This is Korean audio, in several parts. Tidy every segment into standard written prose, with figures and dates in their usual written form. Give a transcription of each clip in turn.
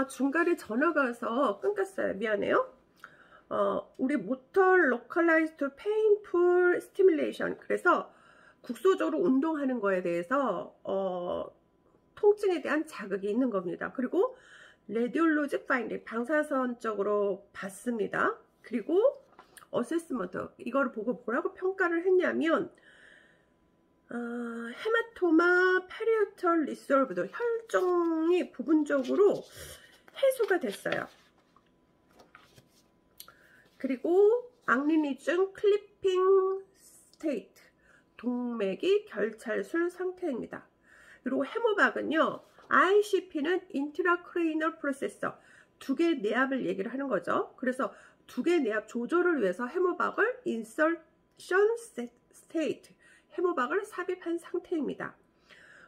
중간에 전화가 와서 끊겼어요. 미안해요. 우리 모터 로컬라이즈드 페인풀 스티뮬레이션, 그래서 국소적으로 운동하는 거에 대해서 통증에 대한 자극이 있는 겁니다. 그리고 레디올로직 파인딩, 방사선적으로 봤습니다. 그리고 어세스먼트, 이걸 보고 뭐라고 평가를 했냐면 헤마토마 페리오털 리솔브드, 혈종이 부분적으로 해소가 됐어요. 그리고 악리니즘 클리핑 스테이트, 동맥이 결찰술 상태입니다. 그리고 해모박은요, ICP는 인트라크레이널 프로세서, 두 개 내압을 얘기를 하는 거죠. 그래서 두 개 내압 조절을 위해서 해모박을 인설션 스테이트, 해모박을 삽입한 상태입니다.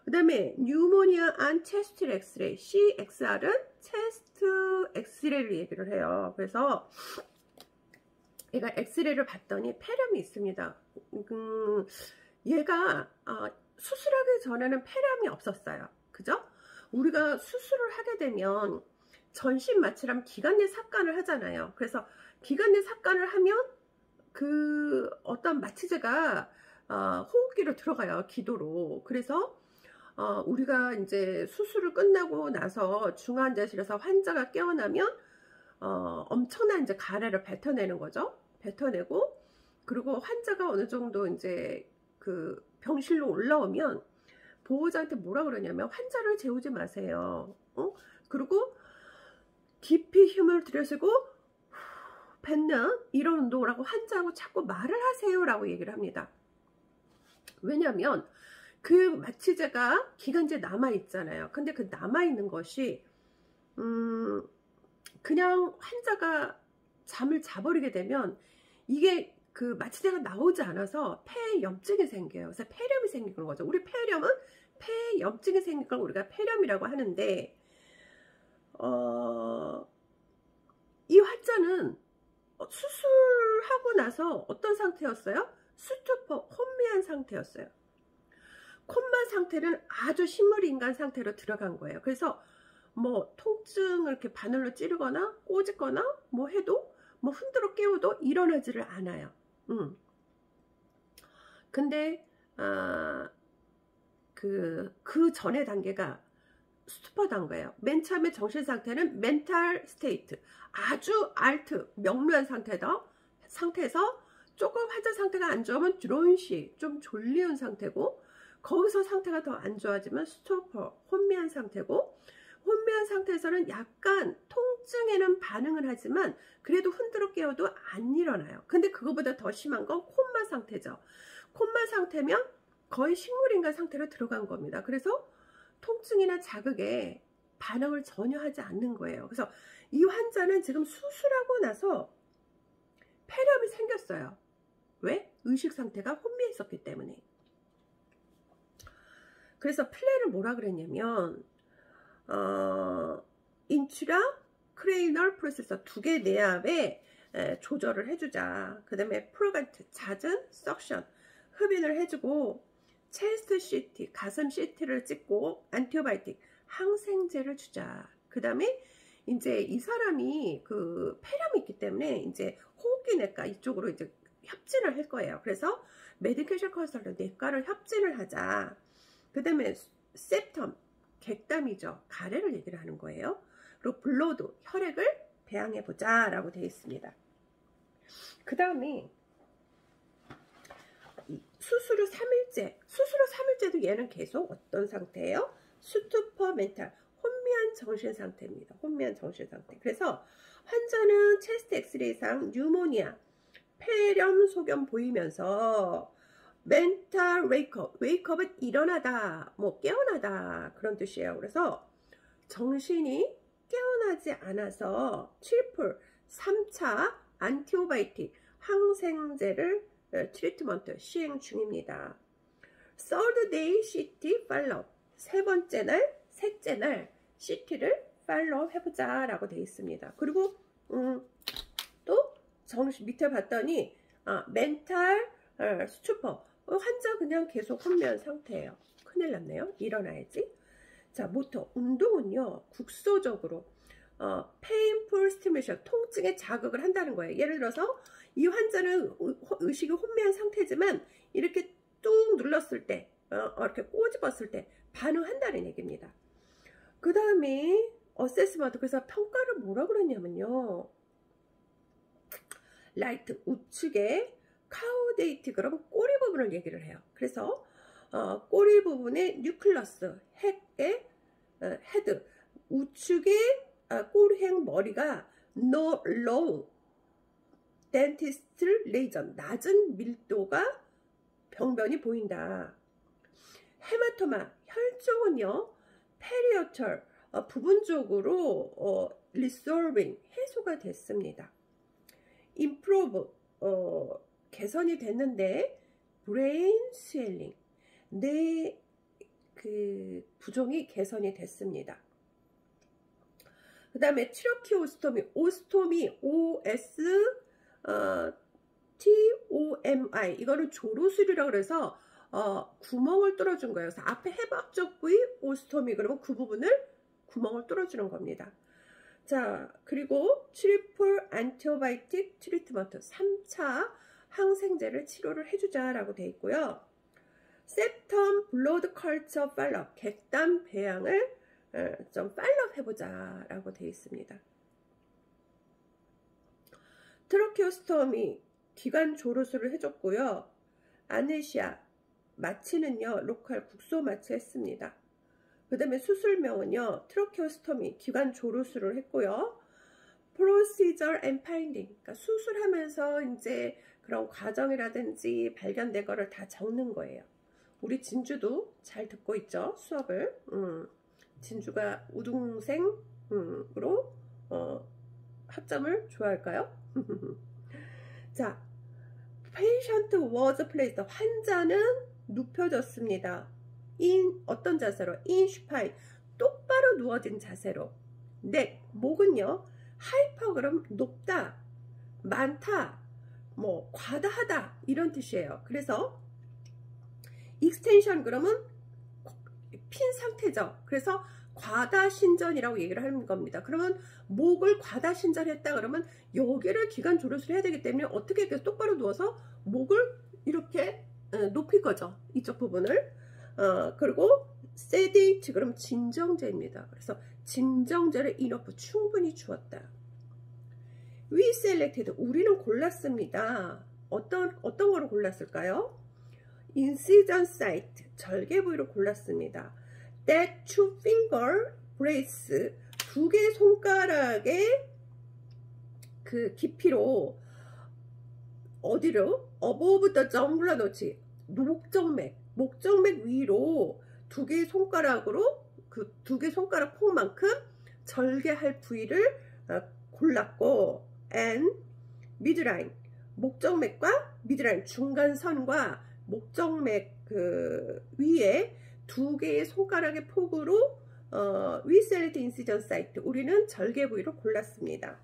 그 다음에 뉴모니아 안 체스트 엑스레이, CXR은 체스트 엑스레이를 얘기를 해요. 그래서 얘가 엑스레이를 봤더니 폐렴이 있습니다. 얘가 수술하기 전에는 폐렴이 없었어요. 그죠? 우리가 수술을 하게 되면 전신 마취랑 기관 내 삽관을 하잖아요. 그래서 기관 내 삽관을 하면 그 어떤 마취제가 호흡기로 들어가요. 기도로. 그래서 우리가 이제 수술을 끝나고 나서 중환자실에서 환자가 깨어나면 엄청난 이제 가래를 뱉어내는 거죠. 뱉어내고, 그리고 환자가 어느 정도 이제 그 병실로 올라오면 보호자한테 뭐라 그러냐면 환자를 재우지 마세요. 그리고 깊이 힘을 들여쓰고 뱉는 이런 운동을 하고 환자하고 자꾸 말을 하세요 라고 얘기를 합니다. 왜냐하면 그 마취제가 기관지에 남아있잖아요. 근데 그 남아있는 것이 그냥 환자가 잠을 자버리게 되면 이게 그 마취제가 나오지 않아서 폐에 염증이 생겨요. 그래서 폐렴이 생기는 거죠. 우리 폐렴은 폐에 염증이 생긴 걸 우리가 폐렴이라고 하는데, 이 환자는 수술하고 나서 어떤 상태였어요? 스투퍼, 혼미한 상태였어요. 콤마 상태는 아주 식물인간 상태로 들어간 거예요. 그래서 뭐 통증을 이렇게 바늘로 찌르거나 꼬집거나 뭐 해도, 뭐 흔들어 깨워도 일어나지를 않아요. 근데 그 전의 단계가 스투퍼 단계예요. 맨 처음에 정신 상태는 멘탈 스테이트, 아주 알트, 명료한 상태에서 조금 환자 상태가 안 좋으면 드론시, 좀 졸리운 상태고, 거기서 상태가 더 안 좋아지면 스토퍼, 혼미한 상태고, 혼미한 상태에서는 약간 통증에는 반응을 하지만 그래도 흔들어 깨워도 안 일어나요. 근데 그거보다 더 심한 건 콤마 상태죠. 콤마 상태면 거의 식물인간 상태로 들어간 겁니다. 그래서 통증이나 자극에 반응을 전혀 하지 않는 거예요. 그래서 이 환자는 지금 수술하고 나서 폐렴이 생겼어요. 왜? 의식 상태가 혼미했었기 때문에. 그래서 플레이를 뭐라 그랬냐면 인트라 크레이널 프로세서, 두 개 내압에 조절을 해주자. 그 다음에 프로간트, 잦은 석션, 흡인을 해주고, 체스트 CT, 가슴 CT를 찍고, 안티바이오틱, 항생제를 주자. 그 다음에 이제 이 사람이 그 폐렴이 있기 때문에 이제 호흡기 내과 이쪽으로 이제 협진을 할 거예요. 그래서 메디케이션 컨설턴트, 내과를 협진을 하자. 그 다음에 septum, 객담이죠. 가래를 얘기를 하는 거예요. 그리고 블로드, 혈액을 배양해보자 라고 되어 있습니다. 그 다음에 수술 후 3일째, 수술 후 3일째도 얘는 계속 어떤 상태예요? 스투퍼 멘탈, 혼미한 정신 상태입니다. 혼미한 정신 상태. 그래서 환자는 체스트 엑스레이상 뉴모니아, 폐렴 소견 보이면서 멘탈 웨이크업, 웨이크업은 일어나다, 뭐 깨어나다 그런 뜻이에요. 그래서 정신이 깨어나지 않아서 트리플 3차 안티바이오틱 항생제를 트리트먼트 시행 중입니다. Third day CT 팔로우, 세 번째 날, 셋째 날 CT를 팔로우 해보자 라고 되어 있습니다. 그리고 또 정신 밑에 봤더니 멘탈 스투퍼, 환자 그냥 계속 혼미한 상태예요. 큰일 났네요. 일어나야지. 자, 모터, 운동은요, 국소적으로 painful stimulation, 통증에 자극을 한다는 거예요. 예를 들어서 이 환자는 의식이 혼미한 상태지만 이렇게 뚝 눌렀을 때, 이렇게 꼬집었을 때 반응한다는 얘기입니다. 그 다음에 어세스먼트, 그래서 평가를 뭐라 그랬냐면요, 라이트 우측에 카우데이트, 그럼 꼬리 부분을 얘기를 해요. 그래서 꼬리 부분에 뉴클러스, 핵의 헤드, 우측에 꼬리행 머리가 low dentist lesion, 낮은 밀도가 병변이 보인다. 헤마토마, 혈종은요, 페리어털, 부분적으로 resolving, 해소가 됐습니다. improve, 개선이 됐는데 brain swelling, 뇌 부종이 개선이 됐습니다. 그 다음에 트로키오스토미, 오스토미, OSTOMI, 이거는 조로술이라고 그래서 구멍을 뚫어준 거예요. 그래서 앞에 해박적 부위 오스토미, 그러면 그 부분을 구멍을 뚫어주는 겁니다. 자, 그리고 트리플 안티바이오틱 트리트먼트, 3차 항생제를 치료를 해주자라고 되어 있고요. septum blood culture follow-up, 객단 배양을 좀 팔로업 해보자 라고 되어 있습니다. 트로키오스토미, 기관 조로술을 해줬고요. 아네시아, 마취는요, 로컬 국소 마취했습니다. 그 다음에 수술명은요, 트로키오스토미, 기관 조로술을 했고요. procedure and finding, 그러니까 수술하면서 이제 그런 과정이라든지 발견된 거를 다 적는 거예요. 우리 진주도 잘 듣고 있죠, 수업을. 진주가 우등생으로 학점을 좋아할까요? 자, patient was placed, 환자는 눕혀졌습니다. in, 어떤 자세로? in supine, 똑바로 누워진 자세로. neck, 목은요, hyper, 그럼 높다, 많다, 뭐 과다하다, 이런 뜻이에요. 그래서 extension, 그러면 핀 상태죠. 그래서 과다신전이라고 얘기를 하는 겁니다. 그러면 목을 과다신전했다 그러면 여기를 기관 조로술 해야 되기 때문에 어떻게 이렇게 똑바로 누워서 목을 이렇게 높일 거죠. 이쪽 부분을. 그리고 세데이트, 그럼 진정제입니다. 그래서 진정제를 이너프, 충분히 주었다. We selected, 우리는 골랐습니다. 어떤 거를 골랐을까요? incision site, 절개 부위를 골랐습니다. that two finger brace, 두 개의 손가락의 그 깊이로 어디로? above the jugular notch, 목정맥 위로 두 개의 손가락으로 그 두 개의 손가락 폭만큼 절개할 부위를 골랐고, and midline, 목정맥과 midline, 중간선과 목정맥 그 위에 두 개의 손가락의 폭으로 we select incision site, 우리는 절개 부위를 골랐습니다.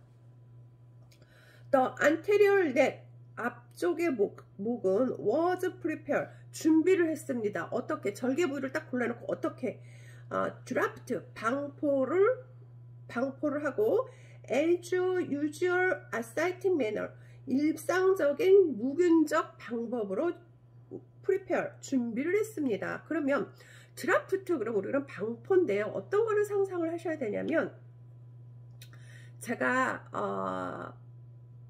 The anterior neck, 앞쪽의 목은 was prepared, 준비를 했습니다. 어떻게? 절개 부위를 딱 골라놓고 어떻게? draft, 방포를 하고 as usual ascitic manner, 일상적인 무균적 방법으로 prepare, 준비를 했습니다. 그러면 드라프트, 그럼 우리는 방포인데요. 어떤 거를 상상을 하셔야 되냐면, 제가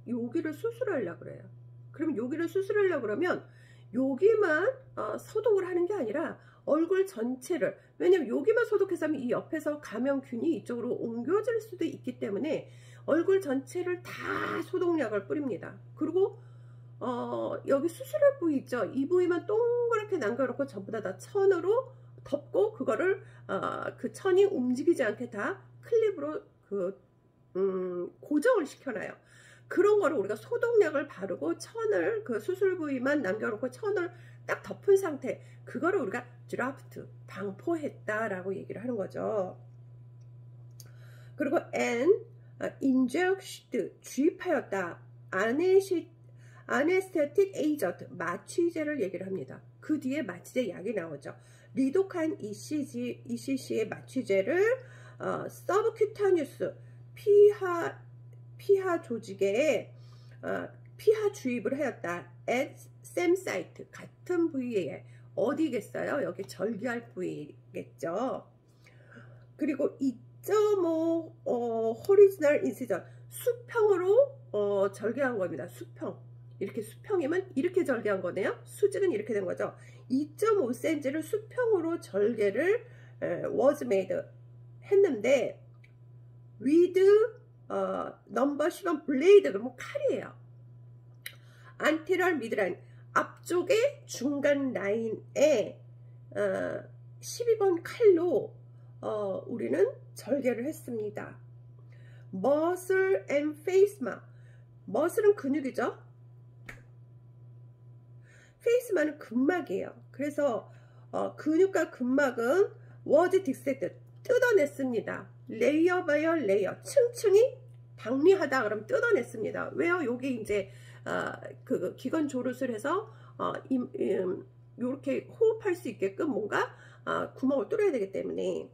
여기를 수술하려고 그래요. 그럼 여기를 수술하려고 그러면 여기만 소독을 하는 게 아니라 얼굴 전체를, 왜냐면 여기만 소독해서 하면 이 옆에서 감염균이 이쪽으로 옮겨질 수도 있기 때문에 얼굴 전체를 다 소독약을 뿌립니다. 그리고 여기 수술할 부위 있죠, 이 부위만 동그랗게 남겨놓고 전부 다 천으로 덮고 그거를 그 천이 움직이지 않게 다 클립으로 고정을 시켜놔요. 그런 거를 우리가 소독약을 바르고 천을, 그 수술 부위만 남겨놓고 천을 딱 덮은 상태, 그거를 우리가 드라프트, 방포했다라고 얘기를 하는 거죠. 그리고 and injected, 주입하였다. anesthetic agent, 마취제를 얘기를 합니다. 그 뒤에 마취제 약이 나오죠. 리도칸 ECC의 마취제를 서브큐타니우스 피하 조직에 피하 주입을 하였다. at same site, 같은 부위에. 어디겠어요? 여기 절개할 부위겠죠. 그리고 2.5 horizontal incision, 수평으로 절개한 겁니다. 수평. 이렇게 수평이면 이렇게 절개한 거네요. 수직은 이렇게 된 거죠. 2.5cm를 수평으로 절개를 was made 했는데 with number 10번 블레이드, 그러면 칼이에요. anterior midline, 앞쪽의 중간 라인에 12번 칼로 우리는 절개를 했습니다. muscle and face mark, muscle은 근육이죠. face mark은 근막이에요. 그래서 근육과 근막은 was dissected, 뜯어냈습니다. 레이어 바이어 레이어, 층층이 박리하다 그러면 뜯어냈습니다. 왜요? 여기 이제 그 기관 조릇을 해서 이렇게 호흡할 수 있게끔 뭔가 구멍을 뚫어야 되기 때문에.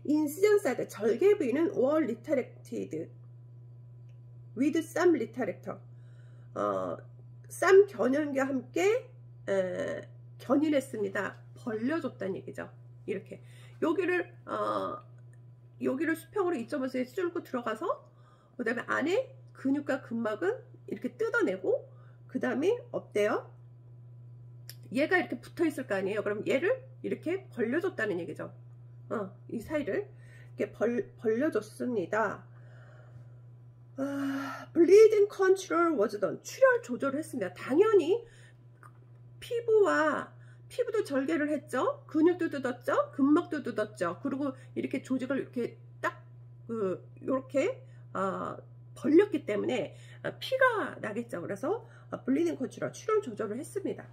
인시전 사이드, 절개 부위는 were retracted with some retractor, 쌈 견연과 함께 견인했습니다. 벌려줬다는 얘기죠. 이렇게 여기를 수평으로 2.5cm 뚫고 들어가서 그 다음에 안에 근육과 근막은 이렇게 뜯어내고, 그 다음에 어때요? 얘가 이렇게 붙어 있을 거 아니에요. 그럼 얘를 이렇게 벌려줬다는 얘기죠. 이 사이를 이렇게 벌려줬습니다. bleeding control was done, 출혈 조절을 했습니다. 당연히 피부도 절개를 했죠. 근육도 뜯었죠. 근막도 뜯었죠. 그리고 이렇게 조직을 이렇게 딱 이렇게 벌렸기 때문에 피가 나겠죠. 그래서 bleeding control, 출혈 조절을 했습니다.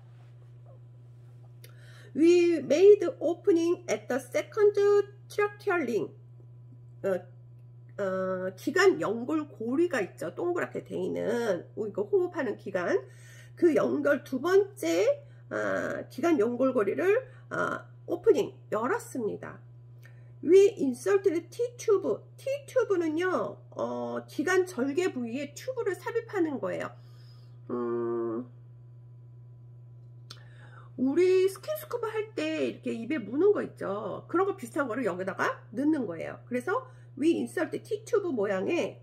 We made opening at the second tracheal ring, 기관 연골 고리가 있죠. 동그랗게 돼 있는 이거 호흡하는 기관, 그 연골 두 번째 기관 연골고리를 오프닝 열었습니다. We inserted T-튜브. T-튜브는요 기관 절개 부위에 튜브를 삽입하는 거예요. 우리 스킨스쿠버 할 때 이렇게 입에 무는 거 있죠. 그런 거 비슷한 거를 여기다가 넣는 거예요. 그래서 we insert T-튜브 모양의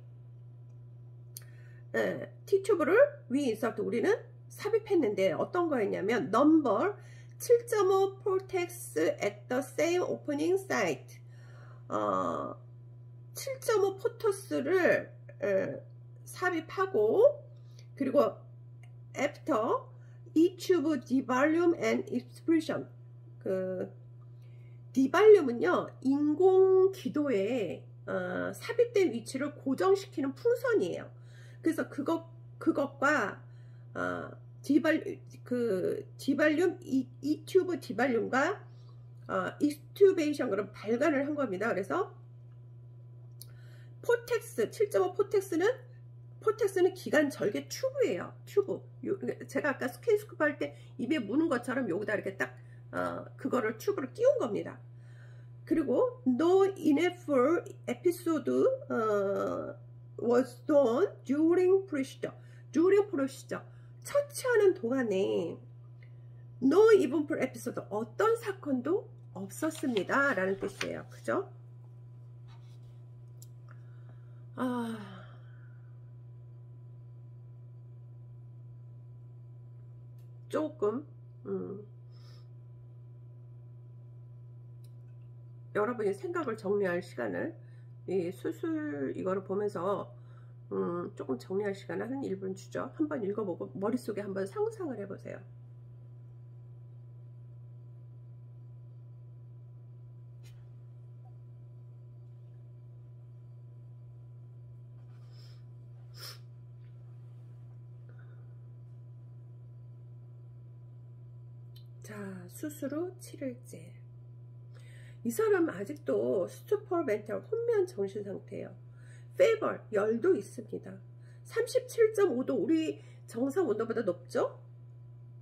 T-튜브를 we insert, 우리는 삽입했는데 어떤 거였냐면 number 7.5 protects at the same opening site. 7.5 포토스를 삽입하고, 그리고 after E-tube devolume and expression. 그 디발륨은요 인공 기도에 삽입된 위치를 고정시키는 풍선이에요. 그래서 그것과 디발륨, E-튜브 디발륨과 익스튜베이션, 그런 발관을 한 겁니다. 그래서 포텍스, 7.5 포텍스는 기관 절개 튜브예요. 튜브. 제가 아까 스킨스쿠버 할 때 입에 무는 것처럼 여기다 이렇게 딱 그거를 튜브를 끼운 겁니다. 그리고 no ineffable episode was done during procedure. 처치하는 동안에 no eventful episode, 어떤 사건도 없었습니다 라는 뜻이에요. 그죠? 조금 여러분이 생각을 정리할 시간을, 이 수술 이거를 보면서 조금 정리할 시간을 한 1분 주죠. 한번 읽어보고 머릿속에 한번 상상을 해보세요. 자, 수술 후 7일째. 이 사람은 아직도 스투퍼 멘탈, 혼미한 정신 상태예요. 페이벌, 열도 있습니다. 37.5도, 우리 정상 온도보다 높죠?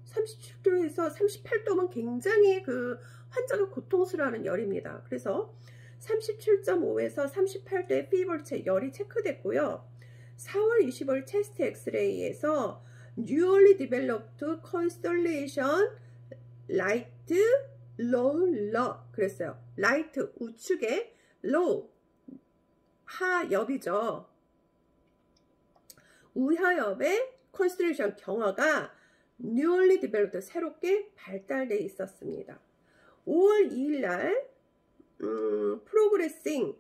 37도에서 38도면 굉장히 그 환자가 고통스러워하는 열입니다. 그래서 37.5에서 38도의 피버체 열이 체크됐고요. 4월 25일 체스트 엑스레이에서 newly developed constellation light low 그랬어요. light 우측에 low 하엽이죠. 우하엽의 constellation 경화가 newly developed 새롭게 발달되어 있었습니다. 5월 2일 날 progressing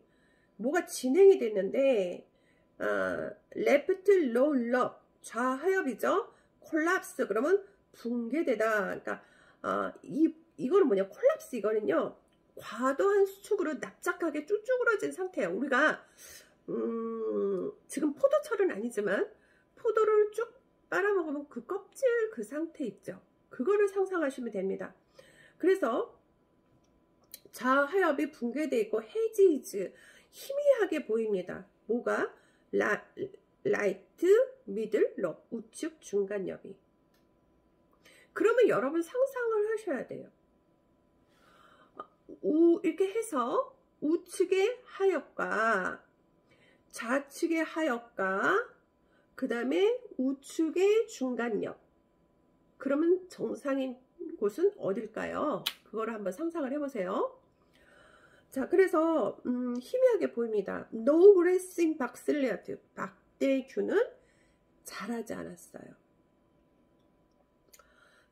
뭐가 진행이 됐는데 left lower 좌하엽이죠. collapse 그러면 붕괴되다. 그러니까 이거는 뭐냐 콜lap스 이거는요 과도한 수축으로 납작하게 쭈쭈그러진 상태예요. 우리가 지금 포도철은 아니지만 포도를 쭉 빨아먹으면 그 껍질 그 상태 있죠. 그거를 상상하시면 됩니다. 그래서 좌하엽이 붕괴되어 있고 해지이즈 희미하게 보입니다. 뭐가? 라이트, 미들, 럽 우측 중간엽이. 그러면 여러분 상상을 하셔야 돼요. 이렇게 해서 우측의 하엽과 좌측의 하엽과 그 다음에 우측의 중간엽. 그러면 정상인 곳은 어딜까요? 그거를 한번 상상을 해보세요. 자, 그래서 희미하게 보입니다. No gracing bacillate 박대균은 자라지 않았어요.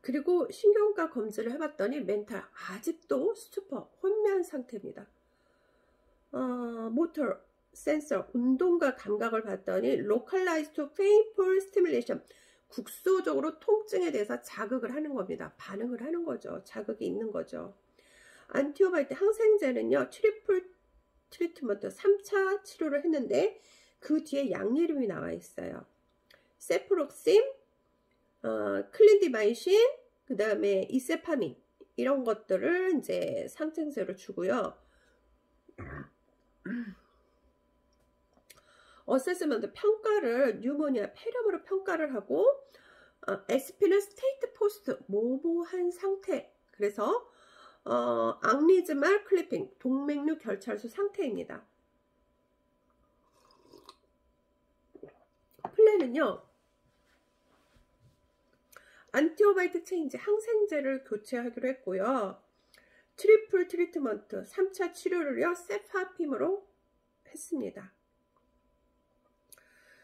그리고 신경과 검진을 해봤더니 멘탈 아직도 스투퍼 혼미한 상태입니다. 모터 센서 운동과 감각을 봤더니 localized to painful stimulation 국소적으로 통증에 대해서 자극을 하는 겁니다. 반응을 하는 거죠. 자극이 있는 거죠. 안티오바이트 항생제는요 트리플 트리트먼트 3차 치료를 했는데 그 뒤에 약 이름이 나와 있어요. 세프록신, 클린디마이신, 그 다음에 이세파민 이런 것들을 이제 상생제로 주고요. 어세스먼트 평가를 뉴모니아 폐렴으로 평가를 하고 에스피는 스테이트 포스트 모모한 상태. 그래서 앙리즈말 클리핑 동맥류 결찰수 상태입니다. 플랜은요 안티오바이트 체인지 항생제를 교체하기로 했고요. 트리플 트리트먼트 3차 치료를요 세파핌으로 했습니다.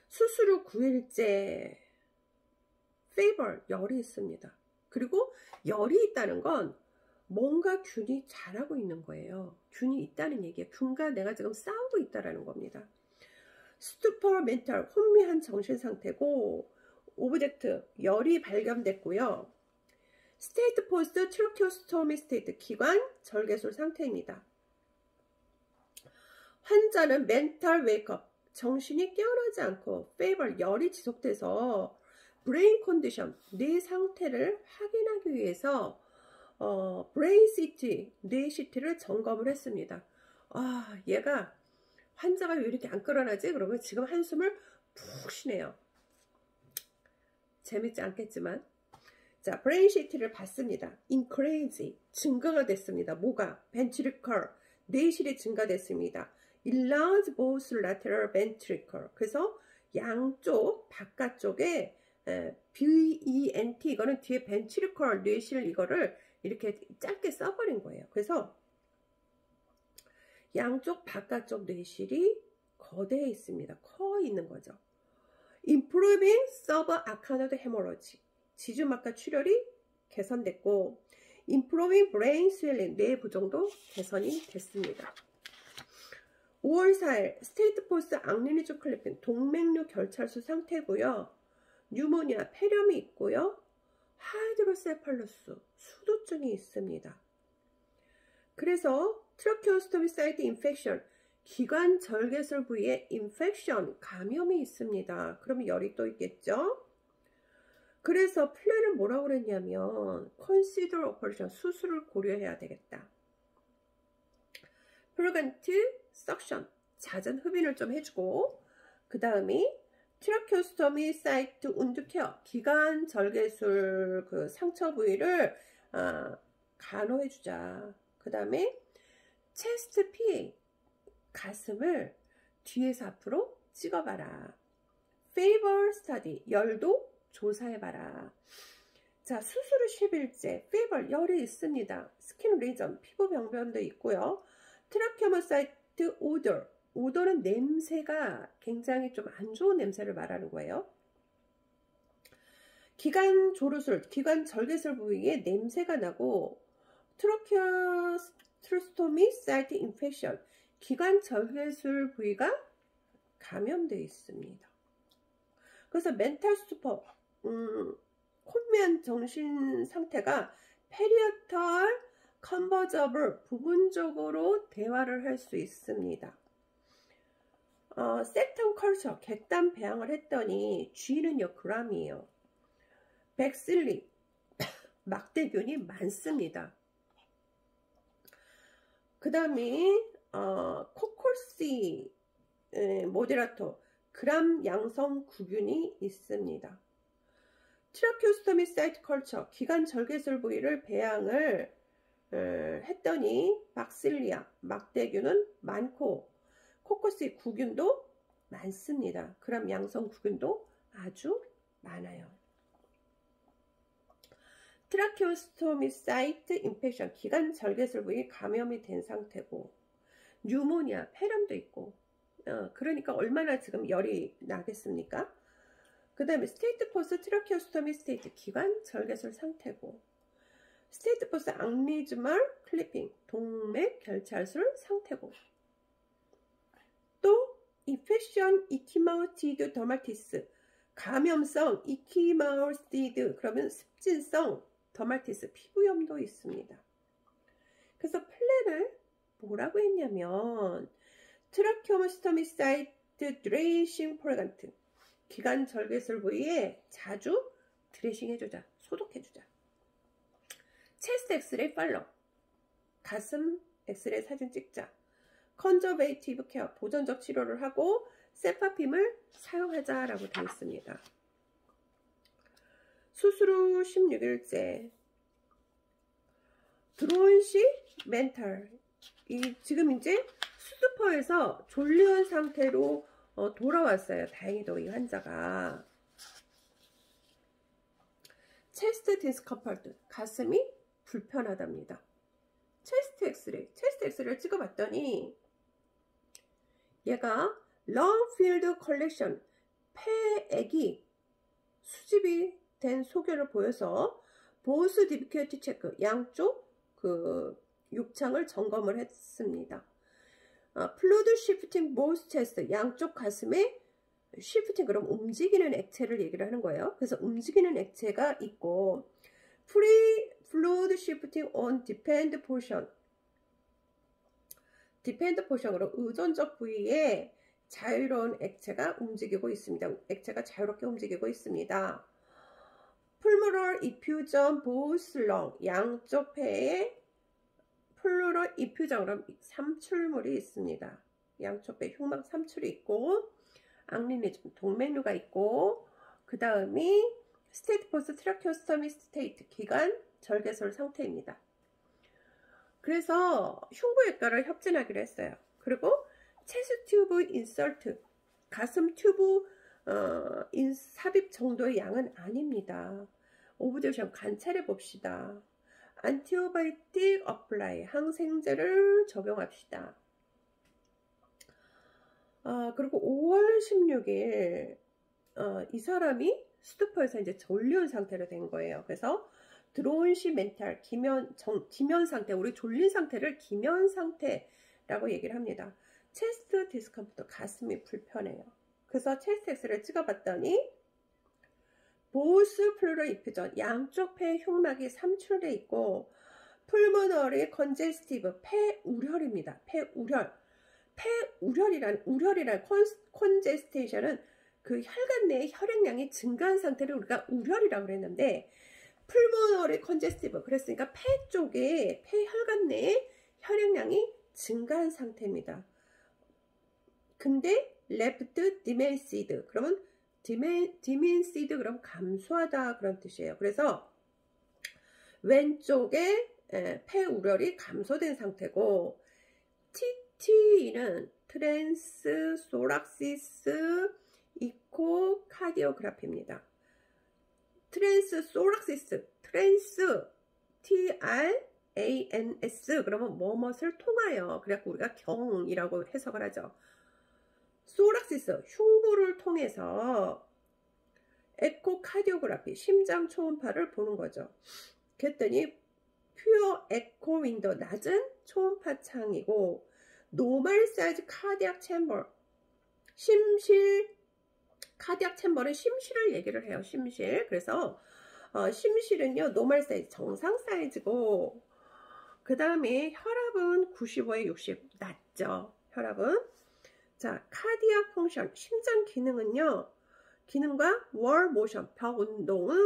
수술 후 9일째 페이벌 열이 있습니다. 그리고 열이 있다는 건 뭔가 균이 자라고 있는 거예요. 균이 있다는 얘기예요. 균과 내가 지금 싸우고 있다는 겁니다. 스투퍼 멘탈 혼미한 정신 상태고 오브젝트 열이 발견됐고요. 스테이트 포스트 트로키오스토미 스테이트 기관 절개술 상태입니다. 환자는 멘탈 웨이크업 정신이 깨어나지 않고 페이벌 열이 지속돼서 브레인 컨디션 뇌 상태를 확인하기 위해서 브레인 CT 뇌 CT를 점검을 했습니다. 얘가 환자가 왜 이렇게 안 끌어나지? 그러면 지금 한숨을 푹 쉬네요. 재밌지 않겠지만 자 브레인 CT를 봤습니다. 인크레이지 증가가 됐습니다. 뭐가? 벤트리컬 뇌실이 증가됐습니다. Enlarged both lateral ventricle 그래서 양쪽 바깥쪽에 VENT 이거는 뒤에 벤트리컬 뇌실 이거를 이렇게 짧게 써버린 거예요. 그래서 양쪽 바깥쪽 뇌실이 거대해 있습니다. 커 있는 거죠. Improving subarachnoid hemorrhage 지주막하 출혈이 개선됐고 Improving brain swelling 뇌 부종도 개선이 됐습니다. 5월 4일 스테이트 포스 앙리니즈 클리핑 동맥류 결찰수 상태고요. 뉴모니아 폐렴이 있고요. 하이드로세팔루스 수두증이 있습니다. 그래서 트라키오스토미 사이트 인펙션 기관 절개술 부위에 인펙션 감염이 있습니다. 그러면 열이 또 있겠죠. 그래서 플랜은 뭐라고 그랬냐면 consider operation 수술을 고려해야 되겠다. 프로간트 석션 잦은 흡인을 좀 해주고 그 다음에 트라케오스토미 사이트 운드 케어, 기관 절개술 그 상처 부위를 간호해주자. 그 다음에 체스트 PA, 가슴을 뒤에서 앞으로 찍어봐라. 페이버 스터디, 열도 조사해봐라. 자, 수술 후 10일째, 페이버, 열이 있습니다. 스킨 리전, 피부 병변도 있고요. 트라케오마 사이트 오더, 오더는 냄새가 굉장히 좀 안 좋은 냄새를 말하는 거예요. 기관 조르술, 기관 절개술 부위에 냄새가 나고, 트라케오스토미 사이트 인펙션, 기관 절개술 부위가 감염되어 있습니다. 그래서 멘탈 스토퍼, 혼미한 정신 상태가 페리어탈 컨버저블, 부분적으로 대화를 할 수 있습니다. 섹텀 컬처, 객단 배양을 했더니 G는요 그람이에요. 백실리, 막대균이 많습니다. 그 다음에 코콜시 모데라토, 그람 양성 구균이 있습니다. 트라케오스토미 사이트 컬처, 기관 절개술 부위를 배양을 했더니 박실리아, 막대균은 많고 코코스 구균도 많습니다. 그람 양성 구균도 아주 많아요. 트라케오스토미 사이트 인펙션, 기관 절개술 부위 감염이 된 상태고, 뉴모니아, 폐렴도 있고, 그러니까 얼마나 지금 열이 나겠습니까? 그 다음에 스테이트 포스 트라케오스토미 스테이트, 기관 절개술 상태고, 스테이트 포스 앙리즈말 클리핑, 동맥 결찰술 상태고, 또 인펙션 이키마우티드 더마티스, 감염성 이키마우티드, 그러면 습진성 더마티스, 피부염도 있습니다. 그래서 플랜을 뭐라고 했냐면 트라케오스토미 사이트 드레이싱 프로간트, 기관 절개술 부위에 자주 드레싱 해주자, 소독해주자. 체스트 엑스레이 팔로우, 가슴 엑스레이 사진 찍자. 컨저베이티브 케어, 보존적 치료를 하고 세파핌을 사용하자라고 되어 있습니다. 수술 후 16일째, 들어온 시 멘탈, 지금 이제 수두퍼에서 졸린 상태로 돌아왔어요. 다행히도 이 환자가. 체스트 디스컴포트, 가슴이 불편하답니다. 체스트 엑스레이를 찍어봤더니 얘가 long field collection, 폐액이 수집이 된 소견을 보여서 보스 디비큐티 체크, 양쪽 그 육창을 점검을 했습니다. 플루드 시프팅 보스 체스트, 양쪽 가슴에 시프팅, 그럼 움직이는 액체를 얘기를 하는 거예요. 그래서 움직이는 액체가 있고, 프리 플루드 시프팅 on depend portion, 디펜드 포션으로 의존적 부위에 자유로운 액체가 움직이고 있습니다. 액체가 자유롭게 움직이고 있습니다. 풀무럴 이퓨전 보슬렁, 양쪽 폐에 플루럴 이퓨전, 그럼 삼출물이 있습니다. 양쪽 폐 흉막 삼출이 있고, 앙리니즘, 동맥류가 있고, 그 다음이 스테이트 포스 트라케오스토미 스테이트, 기관 절개술 상태입니다. 그래서 흉부외과를 협진하기로 했어요. 그리고 체스 튜브 인설트, 가슴 튜브 삽입 정도의 양은 아닙니다. 오브제션 관찰해 봅시다. 안티바이오틱 어플라이, 항생제를 적용합시다. 그리고 5월 16일 이 사람이 스투퍼에서 이제 졸린 상태로 된 거예요. 그래서 들어온 시 멘탈, 기면 상태, 우리 졸린 상태를 기면 상태라고 얘기를 합니다. 체스트 디스컴포트, 가슴이 불편해요. 그래서 체스트 엑스를 찍어봤더니 보스 플루럴 이퓨전, 양쪽 폐 흉막이 삼출돼 있고, 풀모너리 컨제스티브, 폐우렬입니다. 폐우렬이란 컨제스테이션은 그 혈관 내의 혈액량이 증가한 상태를 우리가 우렬이라고 그랬는데, 풀모너리 컨제스티브, 그랬으니까 폐 쪽에, 폐 혈관 내에 혈액량이 증가한 상태입니다. 근데 레프트 디멘시드, 그러면 디민시드 그럼 감소하다 그런 뜻이에요. 그래서 왼쪽에 폐우열이 감소된 상태고, TT는 트랜스 소락시스 이코카디오그라피입니다. 트랜스 소락시스, 트랜스 TRANS 그러면 뭐뭇을 통하여, 그래갖고 우리가 경이라고 해석을 하죠. 소락시스 흉부를 통해서 에코카디오그라피 심장 초음파를 보는 거죠. 그랬더니 퓨어 에코 윈도 낮은 초음파 창이고, 노멀 사이즈 카디악 챔버, 심실, 카디악 챔버는 심실을 얘기를 해요. 심실. 그래서 심실은요 노멀 사이즈, 정상 사이즈고, 그 다음에 혈압은 95에 60 낮죠. 혈압은. 자, 카디악 펑션, 심장 기능은요, 기능과 월 모션, 벽 운동은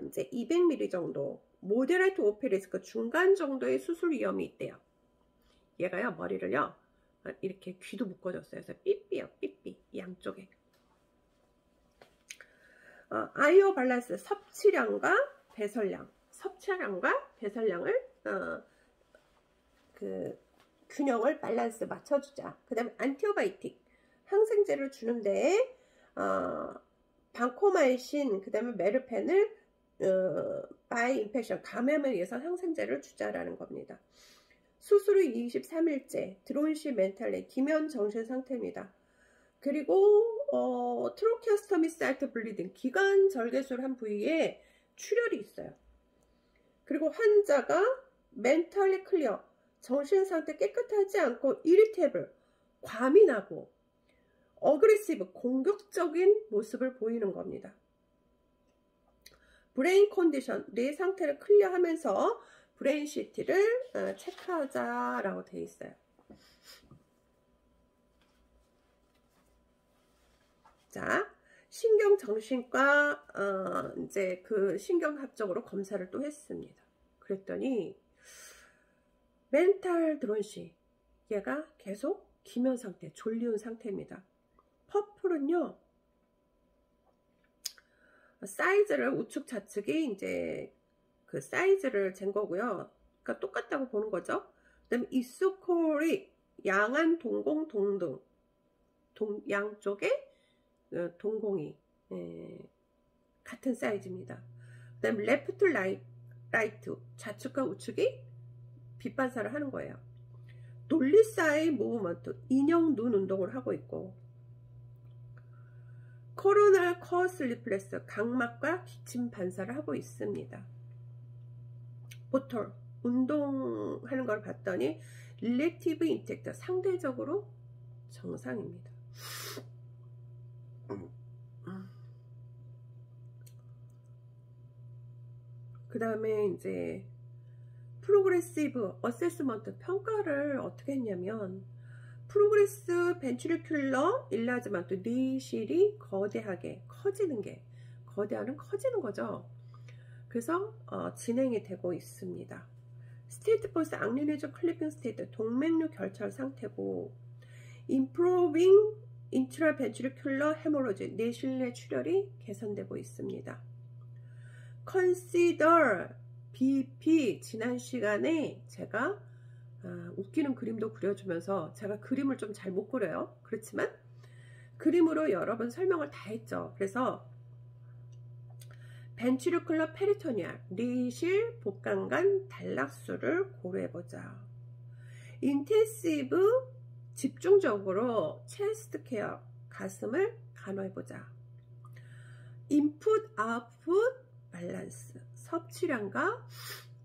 이제 200ml 정도, 모데레이트 오페 리스크, 중간 정도의 수술 위험이 있대요. 얘가요, 머리를요, 이렇게 귀도 묶어줬어요. 그래서 삐삐요, 삐삐, 양쪽에. 아이오 밸런스, 섭취량과 배설량, 섭취량과 배설량을 균형을 밸런스 맞춰주자. 그 다음에 안티바이오틱, 항생제를 주는데 방코마이신, 그 다음에 메르펜을 바이 인펙션, 감염에 의해서 항생제를 주자라는 겁니다. 수술 후 23일째, 드론시 멘탈리, 기면 정신 상태입니다. 그리고 트로키오스토미 사이트 블리딩, 기관 절개술 한 부위에 출혈이 있어요. 그리고 환자가 멘탈리 클리어, 정신 상태 깨끗하지 않고 이리테이블, 과민하고 어그레시브, 공격적인 모습을 보이는 겁니다. 브레인 컨디션, 뇌 상태를 클리어하면서 브레인 CT를 체크하자라고 되어 있어요. 자, 신경정신과 이제 그 신경학적으로 검사를 또 했습니다. 그랬더니 멘탈 드론시, 얘가 계속 기면 상태, 졸리운 상태입니다. 퍼플은요, 사이즈를 우측 좌측이 이제 그 사이즈를 잰 거고요. 그러니까 똑같다고 보는 거죠. 그다음에 이소콜이 양안 동공 동등, 양쪽에 동공이 같은 사이즈입니다. 그다음에 레프트 라이트, 좌측과 우측이 빛 반사를 하는 거예요. 돌리사이 무브먼트, 인형 눈 운동을 하고 있고, 코로날 커스 리플렉스, 각막과 기침 반사를 하고 있습니다. 보톨, 운동하는 걸 봤더니 릴렉티브 인텍트, 상대적으로 정상입니다. 그 다음에 이제 프로그레시브 어세스먼트, 평가를 어떻게 했냐면, 프로그레스 벤트리큘러 일라지먼트, 뇌실이 거대하게 커지는 게, 거대하는 커지는 거죠. 그래서 진행이 되고 있습니다. 스테이트 포스 악리네저 클리핑 스테이트, 동맥류 결절 상태고, 임프로빙 인트라벤트리큘러 헤모로지, 뇌실내 출혈이 개선되고 있습니다. 컨시더 BP, 지난 시간에 제가 웃기는 그림도 그려주면서, 제가 그림을 좀 잘 못 그려요. 그렇지만 그림으로 여러 번 설명을 다 했죠. 그래서 벤트리큘러 페리토니알, 뇌실 복강간 단락수를 고려해보자. 인텐시브, 집중적으로 체스트 케어, 가슴을 간호해보자. 인풋 아웃풋 밸런스, 섭취량과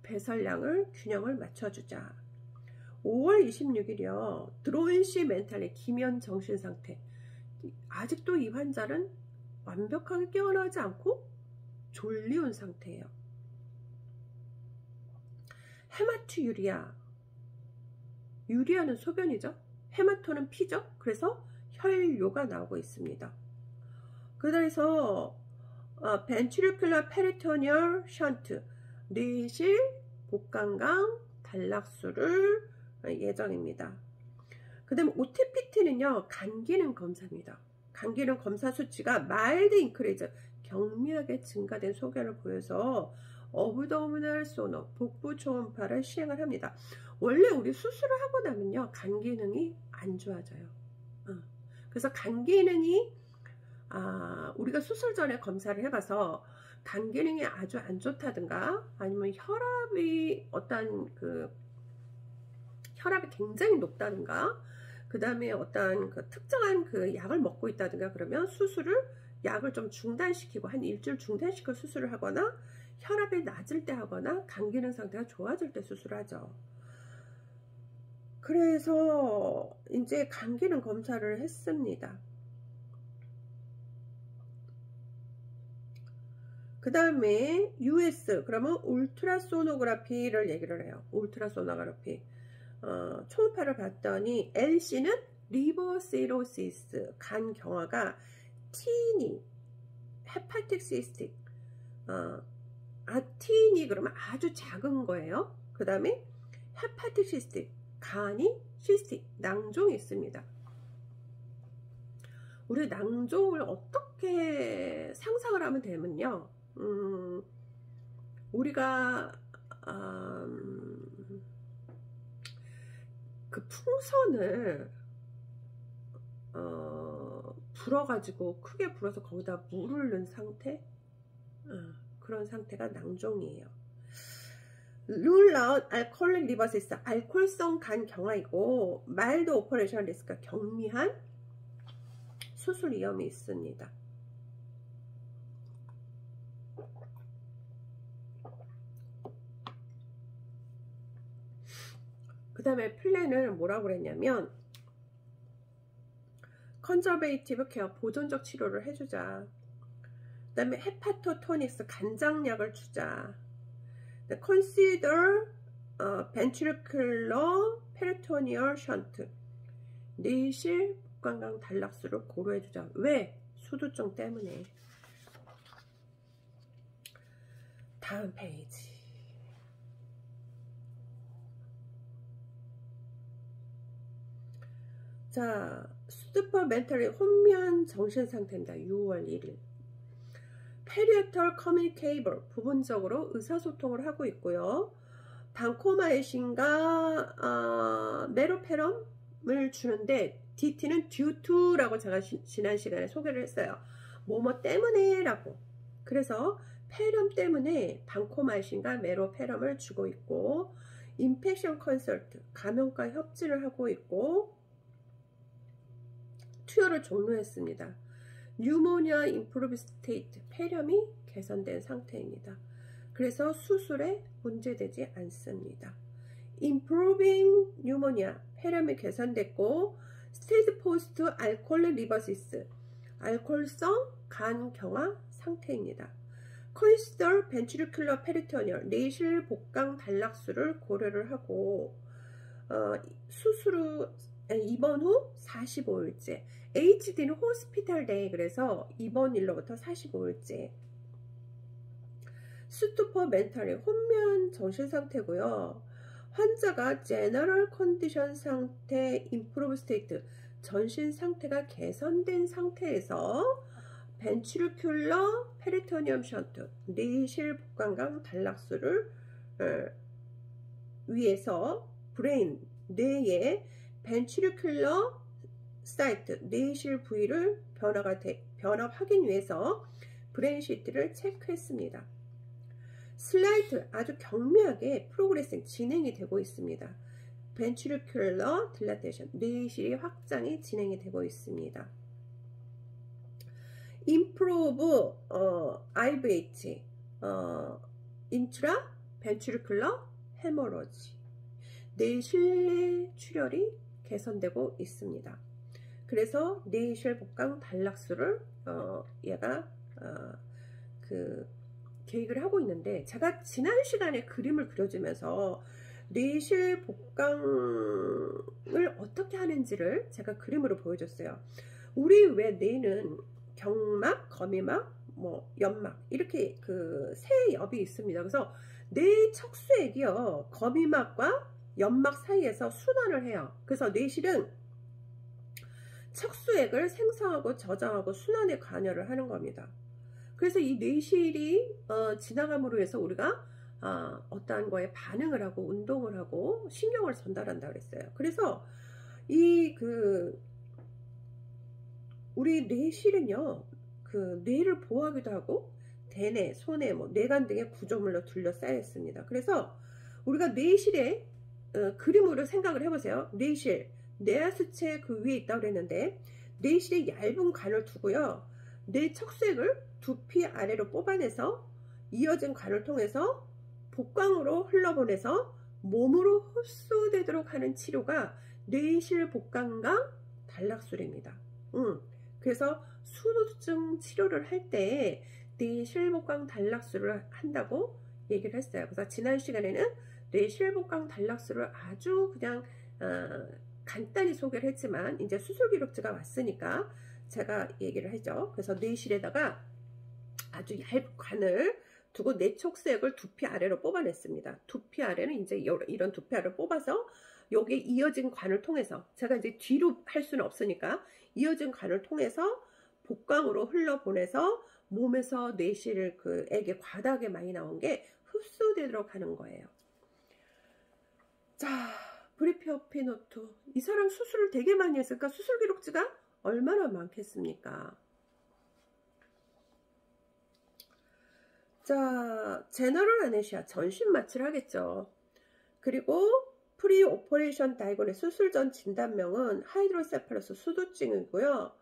배설량을 균형을 맞춰주자. 5월 26일이요. 드론시 멘탈의 기면 정신 상태. 아직도 이 환자는 완벽하게 깨어나지 않고 졸리운 상태예요. 헤마투유리아, 유리아는 소변이죠. 헤마토는 피죠. 그래서 혈뇨가 나오고 있습니다. 그래서 벤트리큘러 페리토니얼 션트, 뇌실 복강강 단락수를 예정입니다. 그 다음에 OTPT는요, 간 기능 검사입니다. 간 기능 검사 수치가 마일드 인크리즈, 경미하게 증가된 소견을 보여서 어브도미널 소노, 복부 초음파를 시행을 합니다. 원래 우리 수술을 하고 나면요, 간 기능이 안 좋아져요. 그래서 간 기능이 우리가 수술 전에 검사를 해봐서 간 기능이 아주 안 좋다든가 아니면 혈압이 혈압이 굉장히 높다든가 그 다음에 어떤 그 특정한 그 약을 먹고 있다든가 그러면 약을 좀 중단시키고 한 일주일 중단시켜 수술을 하거나 혈압이 낮을 때 하거나 간 기능 상태가 좋아질 때 수술하죠. 그래서 이제 간 기능 검사를 했습니다. 그 다음에 US 그러면 울트라소노그라피를 얘기를 해요. 울트라소노그라피 초음파를 봤더니 LC는 리버시로시스 간 경화가 티니 헤파틱 시스틱 티니 그러면 아주 작은 거예요. 그 다음에 헤파틱 시스틱 간이 시스틱 낭종이 있습니다. 우리 낭종을 어떻게 상상을 하면 되면요, 우리가 그 풍선을 불어가지고 크게 불어서 거기다 물을 넣은 상태, 그런 상태가 낭종이에요. 룰아웃 알코올릭 리버시스 알코올성 간 경화이고 마일드 오퍼레이션 리스크가 경미한 수술 위험이 있습니다. 그 다음에 플랜을 뭐라고 그랬냐면 컨저베이티브 케어 보존적 치료를 해주자. 그 다음에 헤파토토닉스 간장약을 주자. consider ventricular peritoneal shunt 내실 복강강 단락수를 고려해주자. 왜? 수두증 때문에. 다음 페이지. 자, 수두퍼 멘탈리 혼미한 정신상태입니다. 6월 1일. 페리에털 커뮤니케이블 부분적으로 의사소통을 하고 있고요. 방코마이신과 메로페럼을 주는데 DT는 due to라고 제가 지난 시간에 소개를 했어요. 뭐뭐 때문에 라고. 그래서 페럼 때문에 방코마이신과 메로페럼을 주고 있고 인펙션 컨설트 감염과 협진을 하고 있고 투여를 종료했습니다. 뉴모니아 임프루브 스테이트 폐렴이 개선된 상태입니다. 그래서 수술에 문제되지 않습니다. improving pneumonia 폐렴이 개선됐고 스테이트 포스트 알코올 리버시스 알코올성 간 경화 상태입니다. consider ventricular peritoneal 내실 복강 단락수를 고려를 하고 수술 후 입원 후 45일째 HD는 호스피탈 데이 그래서 입원일로부터 45일째 스투퍼 멘탈이 혼미한 정신상태고요. 환자가 제너럴 컨디션 상태 임프로브 스테이트 전신상태가 개선된 상태에서 벤트리큘러 페리토니엄 션트 내실 복강강 단락수를 위해서 브레인 뇌의 벤트리큘러 사이트 내실 부위를 변화 확인 위해서 브레인 시트를 체크했습니다. 슬라이트 아주 경미하게 프로그레싱 진행이 되고 있습니다. 벤트리큘러 딜라테이션 뇌실이 확장이 진행이 되고 있습니다. 임프로브 IVH 인트라 벤트리큘러 헤모로지 뇌실내 출혈이 개선되고 있습니다. 그래서 내실 복강 단락수를 얘가 계획을 하고 있는데 제가 지난 시간에 그림을 그려주면서 내실 복강을 어떻게 하는지를 제가 그림으로 보여줬어요. 우리 왜 뇌는 경막, 거미막, 연막 이렇게 세 엽이 있습니다. 그래서 뇌 척수액이요 거미막과 연막 사이에서 순환을 해요. 그래서 뇌실은 척수액을 생성하고 저장하고 순환에 관여를 하는 겁니다. 그래서 이 뇌실이 지나감으로 해서 우리가 어떠한 거에 반응을 하고 운동을 하고 신경을 전달한다 그랬어요. 그래서 우리 뇌실은요, 그 뇌를 보호하기도 하고 대뇌, 소뇌, 뇌관 등의 구조물로 둘러싸여 있습니다. 그래서 우리가 뇌실에 그림으로 생각을 해보세요. 뇌실, 뇌하수체 그 위에 있다고 그랬는데 뇌실에 얇은 관을 두고요. 뇌 척수액을 두피 아래로 뽑아내서 이어진 관을 통해서 복강으로 흘러보내서 몸으로 흡수되도록 하는 치료가 뇌실 복강강 단락술입니다. 그래서 수두증 치료를 할 때 뇌실복강 단락술을 한다고 얘기를 했어요. 그래서 지난 시간에는 뇌실복강 단락술을 아주 그냥 간단히 소개를 했지만 이제 수술 기록지가 왔으니까 제가 얘기를 하죠. 그래서 뇌실에다가 아주 얇은 관을 두고 뇌척수액을 두피 아래로 뽑아냈습니다. 두피 아래는 이제 이런 두피 아래를 뽑아서 여기에 이어진 관을 통해서, 제가 이제 뒤로 할 수는 없으니까 이어진 관을 통해서 복강으로 흘러보내서 몸에서 뇌실 그 액이 과다하게 많이 나온 게 흡수되도록 하는 거예요. 자, 브리피어피 노트. 이 사람 수술을 되게 많이 했으니까 수술 기록지가 얼마나 많겠습니까? 자, 제너럴 아네시아, 전신 마취를 하겠죠. 그리고 프리 오퍼레이션 다이고네, 수술 전 진단명은 하이드로세팔러스 수두증이고요.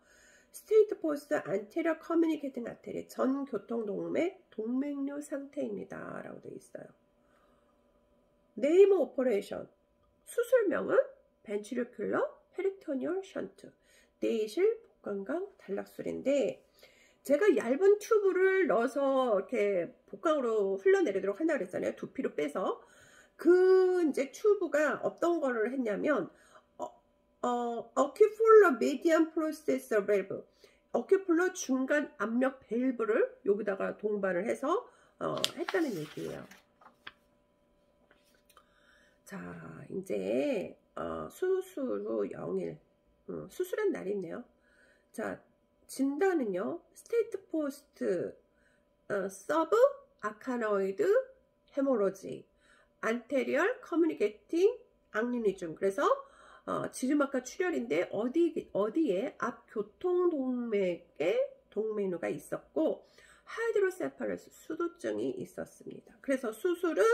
스테이트 포스트 안테리어 커뮤니케이팅 아테리, 전 교통동맥 동맥류 상태입니다 라고 되어 있어요. 네임 오퍼레이션, 수술명은 벤트리큘러 페리토니얼 션트, 뇌실 복강강 단락술인데, 제가 얇은 튜브를 넣어서 이렇게 복강으로 흘러내리도록 한다고 그랬잖아요. 두피로 빼서. 이제 튜브가 어떤 거를 했냐면, 어큐플러 메디안 프로세서 밸브, 어큐플러 중간 압력 밸브를 여기다가 동반을 해서 했다는 얘기예요. 자, 이제 수술 후 0일, 수술한 날이 있네요. 자, 진단은요, 스테이트 포스트 서브 아카노이드 헤모로지, 안테리얼 커뮤니케이팅 앙리니즘. 그래서 지르막과 출혈인데 어디에 앞 교통동맥에 동맥류가 있었고 하이드로세팔러스 수두증이 있었습니다. 그래서 수술은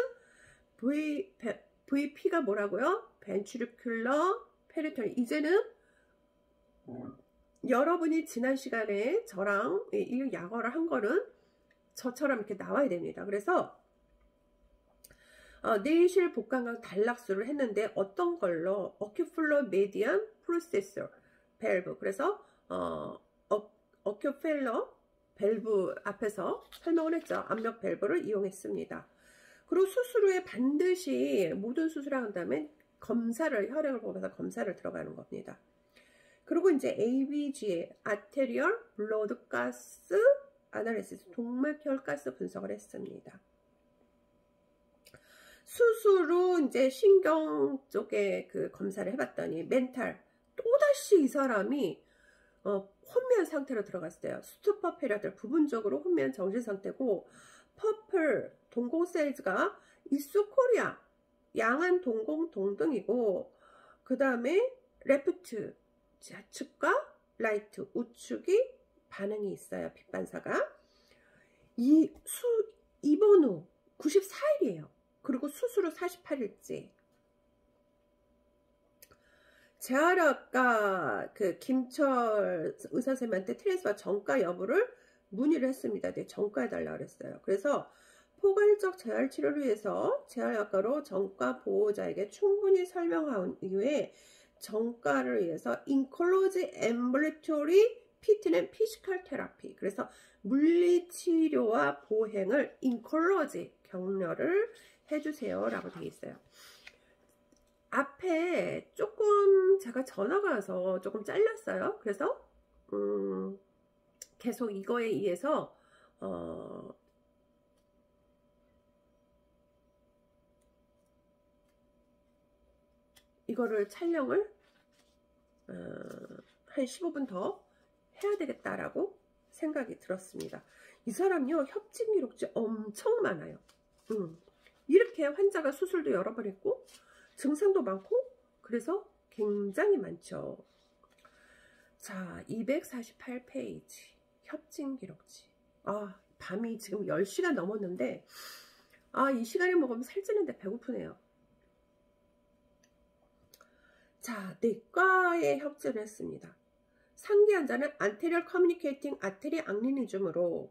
VP가 뭐라고요? 벤트리큘러 페리토니. 이제는 여러분이 지난 시간에 저랑 이 약어를 한 거는 저처럼 이렇게 나와야 됩니다. 그래서 뇌실 복강강 단락술을 했는데 어떤 걸로? 어큐플러 메디안 프로세서 밸브. 그래서 어큐펠러 밸브 앞에서 설명을 했죠. 압력 밸브를 이용했습니다. 그리고 수술 후에 반드시 모든 수술을 한 다음에 혈액을 보면서 검사를 들어가는 겁니다. 그리고 이제 ABG, 아테리얼 블러드 가스 아날리시스, 동맥혈 가스 분석을 했습니다. 수술 후 이제 신경 쪽에 그 검사를 해봤더니 멘탈, 또다시 이 사람이 혼미한 상태로 들어갔어요. 스투퍼 페리아들, 부분적으로 혼미한 정신 상태고, 퍼플 동공 사이즈가 이소코리아, 양한 동공 동등이고, 그 다음에 레프트 좌측과 라이트 우측이 반응이 있어요. 빛 반사가. 입원 후 94일이에요. 그리고 수술 후 48일째. 재활학과 그 김철 의사선생님한테 트랜스파 전가 여부를 문의를 했습니다. 네, 전가해달라고 그랬어요. 그래서 포괄적 재활 치료를 위해서 재활학과로 전과 보호자에게 충분히 설명한 이후에 전과를 위해서 인클로즈 앰뷸레토리 피트 앤 피지컬 테라피, 그래서 물리치료와 보행을 인클로즈 격려를 해주세요 라고 되어 있어요. 앞에 조금 제가 전화가 와서 조금 잘랐어요. 그래서 계속 이거에 의해서 이거를 촬영을 한 15분 더 해야 되겠다라고 생각이 들었습니다. 이 사람요, 협진 기록지 엄청 많아요. 이렇게 환자가 수술도 여러 번 했고 증상도 많고 그래서 굉장히 많죠. 자, 248페이지 협진 기록지. 아, 밤이 지금 10시가 넘었는데 이 시간에 먹으면 살찌는데 배고프네요. 자, 내과에 협진을 했습니다. 상기 환자는 anterior communicating artery aneurysm으로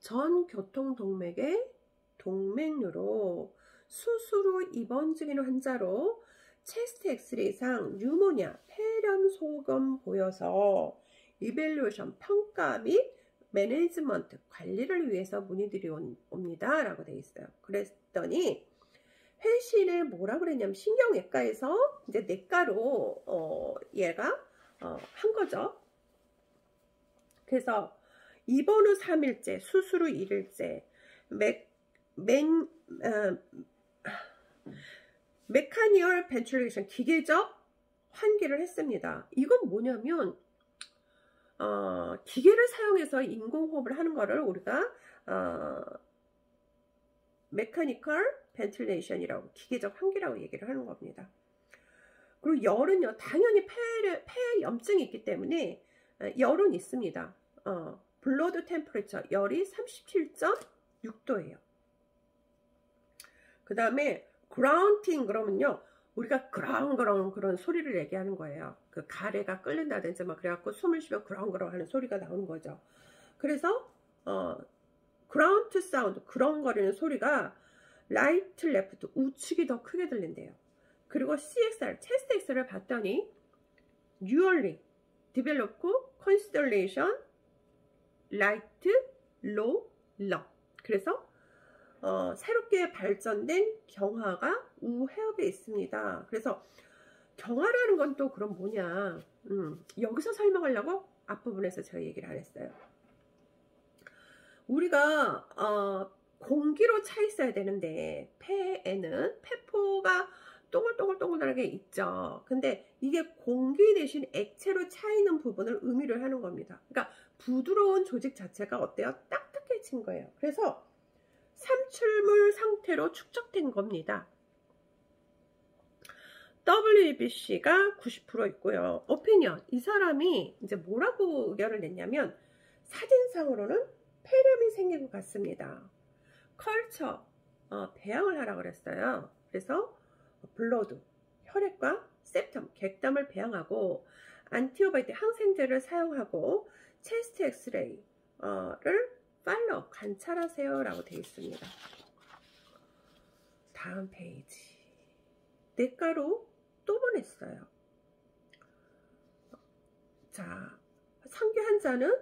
전 교통동맥의 동맥류로 수술 후 입원 중인 환자로 체스트 엑스레이상 뉴모니아, 폐렴 소견 보여서 이벨루에이션 평가 및 매니지먼트 관리를 위해서 문의드리 옵니다 라고 되어 있어요. 그랬더니 회신을 뭐라 그랬냐면 신경외과에서 이제 내과로 얘가 한 거죠. 그래서 입원 후 3일째, 수술 후 1일째, 메카니얼 벤출레이션, 기계적 환기를 했습니다. 이건 뭐냐면 기계를 사용해서 인공호흡을 하는 거를 우리가 메카니컬 벤틸레이션이라고, 기계적 환기라고 얘기를 하는 겁니다. 그리고 열은요, 당연히 폐에 염증이 있기 때문에 열은 있습니다. 블러드 템퍼레처, 열이 37.6도예요. 그 다음에 그라운팅 그러면요, 우리가 그렁그렁 그런 소리를 얘기하는 거예요. 그 가래가 끓는다든지 막 그래갖고 숨을 쉬면 그렁그렁 하는 소리가 나오는 거죠. 그래서 그라운트 사운드, 그렁거리는 소리가 라이트 레프트, 우측이 더 크게 들린대요. 그리고 CXR, 체스트 엑스를 봤더니 뉴얼리 디벨롭고 컨시더레이션 라이트 로 러. 그래서 새롭게 발전된 경화가 우회업에 있습니다. 그래서 경화라는 건 또 그럼 뭐냐, 여기서 설명하려고 앞부분에서 제가 얘기를 안 했어요. 우리가 공기로 차 있어야 되는데 폐에는 폐포가 동글동글동글하게 있죠. 근데 이게 공기 대신 액체로 차 있는 부분을 의미를 하는 겁니다. 그러니까 부드러운 조직 자체가 어때요? 딱딱해진 거예요. 그래서 삼출물 상태로 축적된 겁니다. WBC가 90% 있고요. 오피니언, 이 사람이 이제 뭐라고 의견을 냈냐면 사진상으로는 폐렴이 생긴 것 같습니다. 컬처, 배양을 하라고 그랬어요. 그래서 블러드, 혈액과 septum, 객담을 배양하고 안티오바이트 항생제를 사용하고 체스트 엑스레이를 팔로우, 관찰하세요 라고 되어 있습니다. 다음 페이지. 내과로 또 보냈어요. 자, 상기 환자는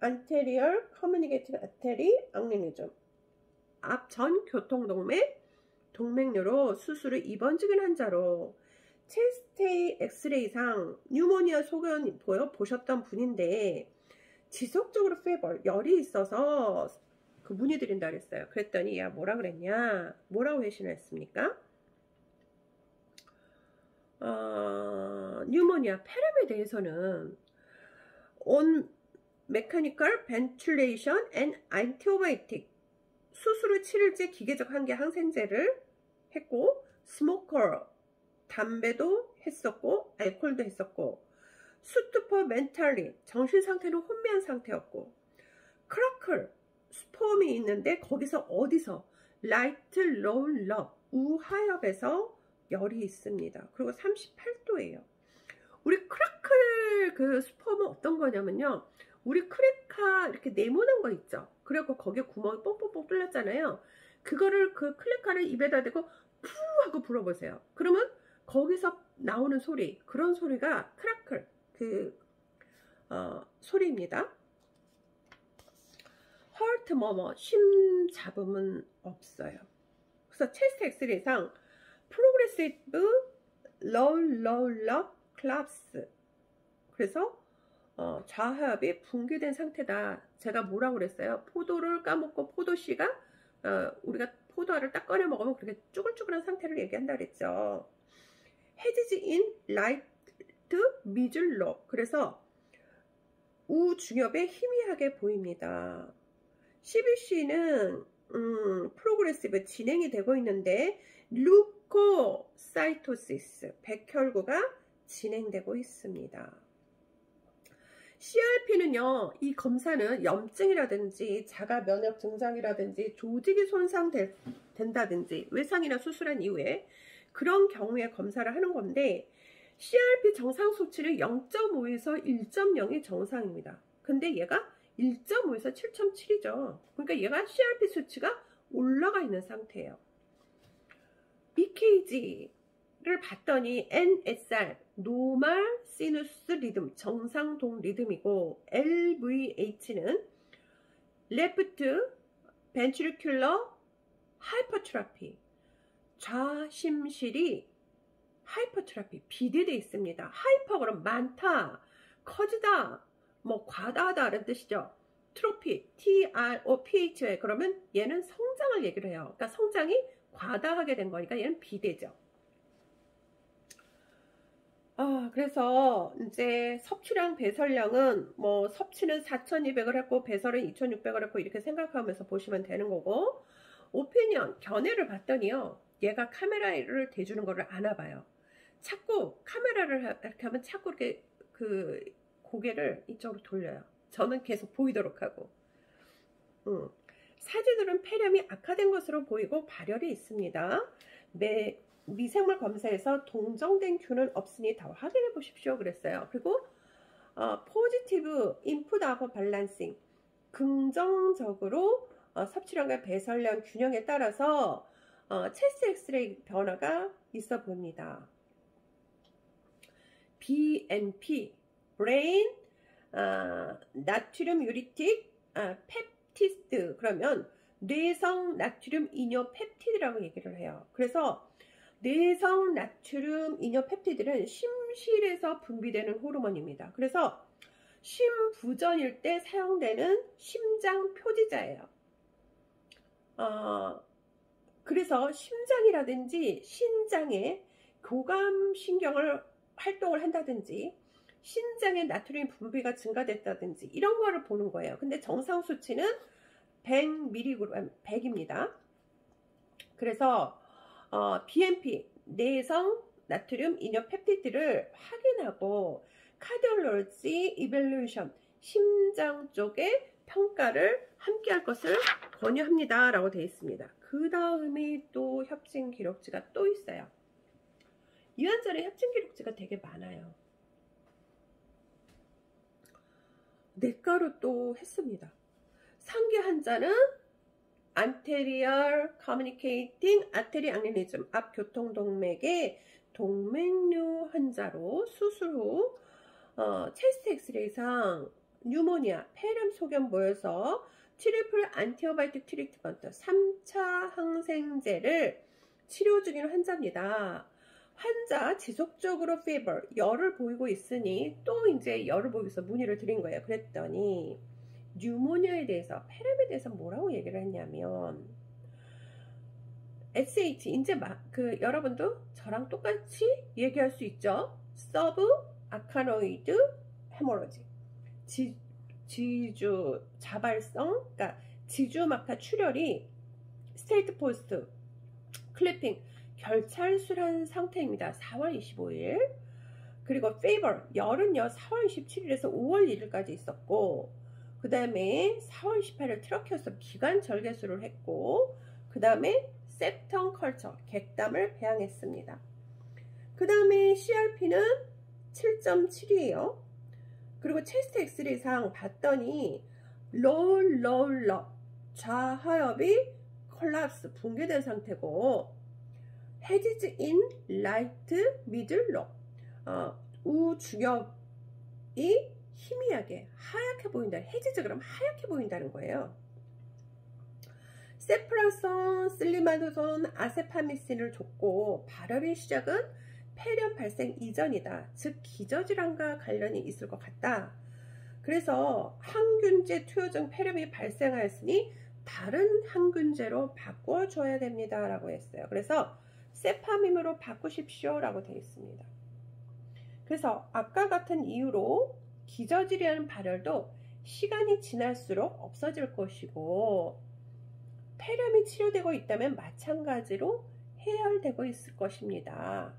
anterior communicating artery aneurysm, 앞 전 교통동맥 동맥류로 수술 후 입원 중인 환자로 체스트 엑스레이상 뉴모니아 소견 보셨던 분인데 지속적으로 fever, 열이 있어서 그 문의 드린다 그랬어요. 그랬더니 야, 뭐라 그랬냐, 뭐라고 회신을 했습니까? 뉴모니아, 폐렴에 대해서는 on mechanical ventilation and antibiotic, 수술 후 7일째 기계적 환기 항생제를 했고, 스모커, 담배도 했었고, 알코올도 했었고, 수투퍼 멘탈리, 정신 상태는 혼미한 상태였고, 크라클, 스포음이 있는데 거기서 어디서 라이트 롤러, 우하엽에서 열이 있습니다. 그리고 38도예요. 우리 크라클 그 스포음은 어떤 거냐면요, 우리 크레카 이렇게 네모난 거 있죠. 그래갖고 거기에 구멍이 뽕뽕뽕 뚫렸잖아요. 그거를 그 클레카를 입에다 대고 푸 하고 불어보세요. 그러면 거기서 나오는 소리, 그런 소리가 크라클 그 소리입니다. 헐트 머머, 심 잡음은 없어요. 그래서 체스트 엑스레이상 프로그레시브 롤러 클랍스, 그래서 좌하엽이 붕괴된 상태다. 제가 뭐라고 그랬어요? 포도를 까먹고 포도씨가 우리가 포도알을 딱 꺼내 먹으면 그렇게 쭈글쭈글한 상태를 얘기한다 그랬죠. 헤지지 인 라이트 미들로. 그래서 우중엽에 희미하게 보입니다. CBC는 프로그레시브 진행이 되고 있는데 루코사이토시스 백혈구가 진행되고 있습니다. CRP는요, 이 검사는 염증이라든지 자가 면역 증상이라든지 조직이 손상된다든지 외상이나 수술한 이후에 그런 경우에 검사를 하는 건데, CRP 정상 수치는 0.5에서 1.0이 정상입니다. 근데 얘가 1.5에서 7.7이죠. 그러니까 얘가 CRP 수치가 올라가 있는 상태예요. EKG를 봤더니 NSR, 노멀 시누스 리듬, 정상동 리듬이고, LVH는 레프트 벤트리큘러 하이퍼트로피, 좌심실이 하이퍼트로피, 비대돼 있습니다. 하이퍼 그럼 많다, 커지다, 뭐 과다하다 라는 뜻이죠. 트로피, TROPHA, 그러면 얘는 성장을 얘기를 해요. 그러니까 성장이 과다하게 된 거니까 얘는 비대죠. 그래서 이제 섭취량, 배설량은 뭐 섭취는 4,200을 했고 배설은 2,600을 했고 이렇게 생각하면서 보시면 되는 거고, 오피니언, 견해를 봤더니요, 얘가 카메라를 대주는 거를 아나 봐요. 자꾸 카메라를 이렇게 하면 자꾸 이렇게 그 고개를 이쪽으로 돌려요. 저는 계속 보이도록 하고. 사진으로는 폐렴이 악화된 것으로 보이고 발열이 있습니다. 미생물 검사에서 동정된 균은 없으니 더 확인해 보십시오 그랬어요. 그리고 포지티브 인풋 아웃 밸런싱, 긍정적으로 섭취량과 배설량 균형에 따라서 체스트 엑스레이 변화가 있어 보입니다. BNP, 브레인 나트륨 유리틱 펩티드, 그러면 뇌성 나트륨 이뇨 펩티드라고 얘기를 해요. 그래서 뇌성 나트륨 이뇨 펩티드는 심실에서 분비되는 호르몬입니다. 그래서 심부전일 때 사용되는 심장 표지자예요. 그래서 심장이라든지 신장에 교감신경을 활동을 한다든지 신장의 나트륨 분비가 증가됐다든지 이런 거를 보는 거예요. 근데 정상 수치는 100mg, 100입니다. 그래서 BNP, 내성 나트륨 이뇨 펩티드를 확인하고 카디올로지 이벨루에이션, 심장 쪽에 평가를 함께 할 것을 권유합니다 라고 되어 있습니다. 그 다음에 또 협진 기록지가 또 있어요. 이 환자는 협진 기록지가 되게 많아요. 내과로 또 했습니다. 상기 환자는 anterior communicating artery aneurysm, 앞 교통동맥의 동맥류 환자로 수술 후 체스트 엑스레이상 뉴모니아, 폐렴 소견 보여서 트리플 안티바이오틱 트리트먼트 3차 항생제를 치료 중인 환자입니다. 환자 지속적으로 fever, 열을 보이고 있으니 또 이제 열을 보이고 있어 문의를 드린 거예요. 그랬더니 뉴모니아에 대해서, 폐렴에 대해서 뭐라고 얘기를 했냐면 SH, 이제 여러분도 저랑 똑같이 얘기할 수 있죠. 서브 아카노이드 헤모로지, 지주 자발성, 그러니까 지주막하 출혈이 스테이트 포스트 클리핑 결찰술한 상태입니다. 4월 25일. 그리고 fever, 열은요 4월 27일에서 5월 1일까지 있었고, 그 다음에 4월 18일 트러키어스 기관 절개술을 했고, 그 다음에 septum 컬처 객담을 배양했습니다. 그 다음에 CRP는 7.7이에요. 그리고 체스트 엑스레이상 봤더니 low 좌하엽이 콜랍스 붕괴된 상태고, 헤지즈 인 라이트 미들로 우중엽이 희미하게 하얗게 보인다. 헤지즈 그럼 하얗게 보인다는 거예요. 세프라손, 슬리마도손, 아세파미신을 줬고, 발열의 시작은 폐렴 발생 이전이다. 즉 기저질환과 관련이 있을 것 같다. 그래서 항균제 투여증 폐렴이 발생하였으니 다른 항균제로 바꿔줘야 됩니다 라고 했어요. 그래서 세파밈으로 바꾸십시오 라고 되어 있습니다. 그래서 아까 같은 이유로 기저질이라는 발열도 시간이 지날수록 없어질 것이고, 폐렴이 치료되고 있다면 마찬가지로 해결되고 있을 것입니다.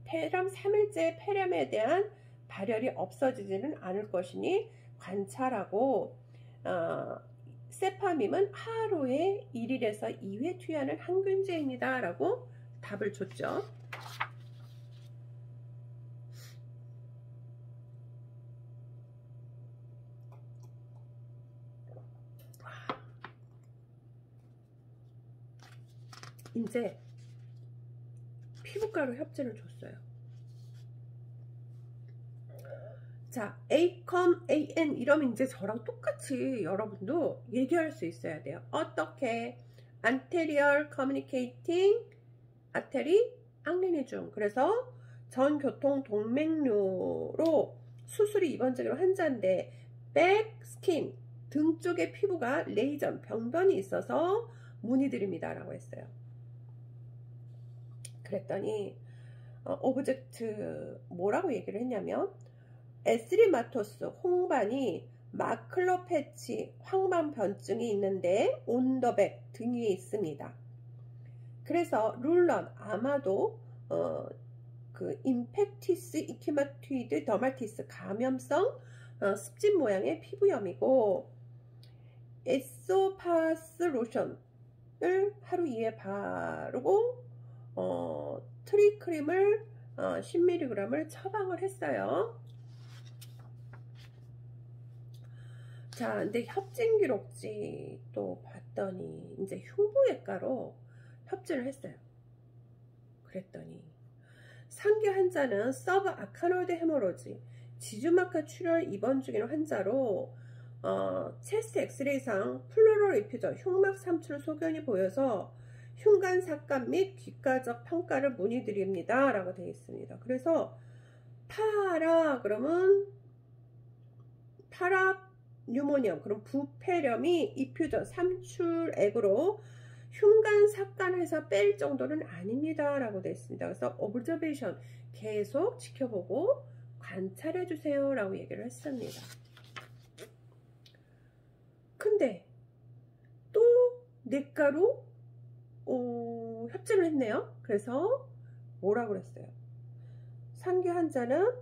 폐렴 3일째 폐렴에 대한 발열이 없어지지는 않을 것이니 관찰하고, 세파밈은 하루에 1일에서 2회 투여하는 항균제입니다 라고 답을 줬죠. 이제 피부과로 협진을 줬어요. 자, AN 이러면 이제 저랑 똑같이 여러분도 얘기할 수 있어야 돼요. 어떻게? Anterior Communicating Artery Aneurysm. 그래서 전교통 동맥류로 수술이 입원적으로 환자인데 백 스킨 등 쪽의 피부가 레이전 병변이 있어서 문의드립니다 라고 했어요. 그랬더니 오브젝트 뭐라고 얘기를 했냐면 에스리마토스 홍반이 마클러 패치 황반변증이 있는데 온더백 등 위에 있습니다. 그래서 룰런 아마도 그 임팩티스 이키마티드 더마티스 감염성 습진 모양의 피부염이고, 에소파스 로션을 하루 2회 바르고 트리크림을 10mg을 처방을 했어요. 자, 근데 협진 기록지 또 봤더니 이제 흉부외과로 협진을 했어요. 그랬더니 상기 환자는 서브 아카노이드 헤모로지 지주막하 출혈 입원 중인 환자로 체스트 엑스레이상 플루럴 리퓨저 흉막 삼출 소견이 보여서 흉관 삭감 및 귀가적 평가를 문의드립니다 라고 되어 있습니다. 그래서 그러면 파라뉴모니엄, 그럼 부폐렴이 이퓨전 삼출액으로 흉관 삭간해서 뺄 정도는 아닙니다 라고 되어 있습니다. 그래서 오브저베이션 계속 지켜보고 관찰해 주세요 라고 얘기를 했습니다. 근데 또 내과로 협진을 했네요. 그래서 뭐라고 그랬어요? 상기 환자는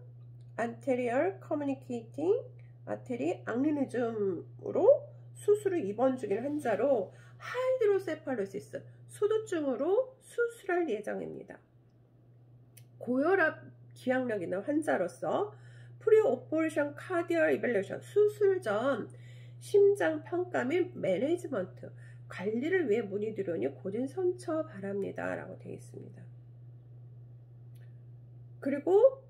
Anterior Communicating Artery Aneurysm으로 수술을 입원 중인 환자로 하이드로세팔로시스 수두증으로 수술할 예정입니다. 고혈압 기항력 있는 환자로서 프리오퍼레이션 카디얼 이밸루에이션 수술 전 심장 평가 및 매니지먼트 관리를 위해 문의드리오니 고진 선처 바랍니다 라고 되어 있습니다. 그리고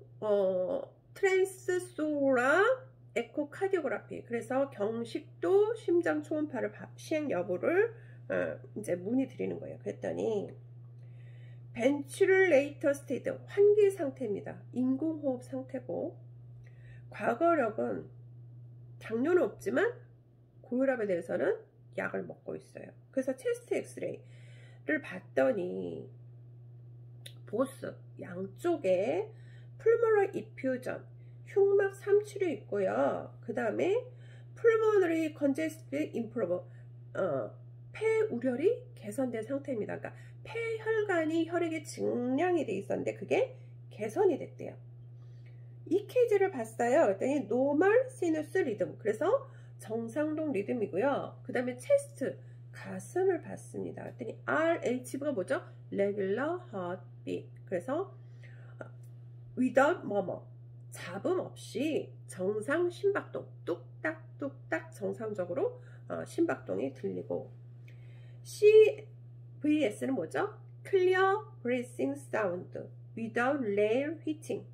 트랜스소라 에코카디오그라피, 그래서 경식도 심장 초음파를 시행 여부를 이제 문의드리는 거예요. 그랬더니 벤츄레이터 스테이트 환기 상태입니다. 인공호흡 상태고, 과거력은 당뇨는 없지만 고혈압에 대해서는 약을 먹고 있어요. 그래서 체스트 엑스레이를 봤더니 보스 양쪽에 풀모널 이퓨전 흉막 삼출이 있고요. 그 다음에 풀모너리 컨제스티브 임프로브 폐우열이 개선된 상태입니다. 그러니까 폐혈관이 혈액에 증량이 돼 있었는데 그게 개선이 됐대요. EKG를 봤어요. 그랬더니 노멀 시누스 리듬, 그래서 정상동 리듬이고요. 그 다음에 체스트 가슴을 봤습니다. 그랬더니 RH가 뭐죠? Regular Heartbeat, 그래서 without murmur 잡음 없이 정상 심박동 뚝딱뚝딱 정상적으로 심박동이 들리고, CVS는 뭐죠? Clear Breathing Sound Without Rare Hitting,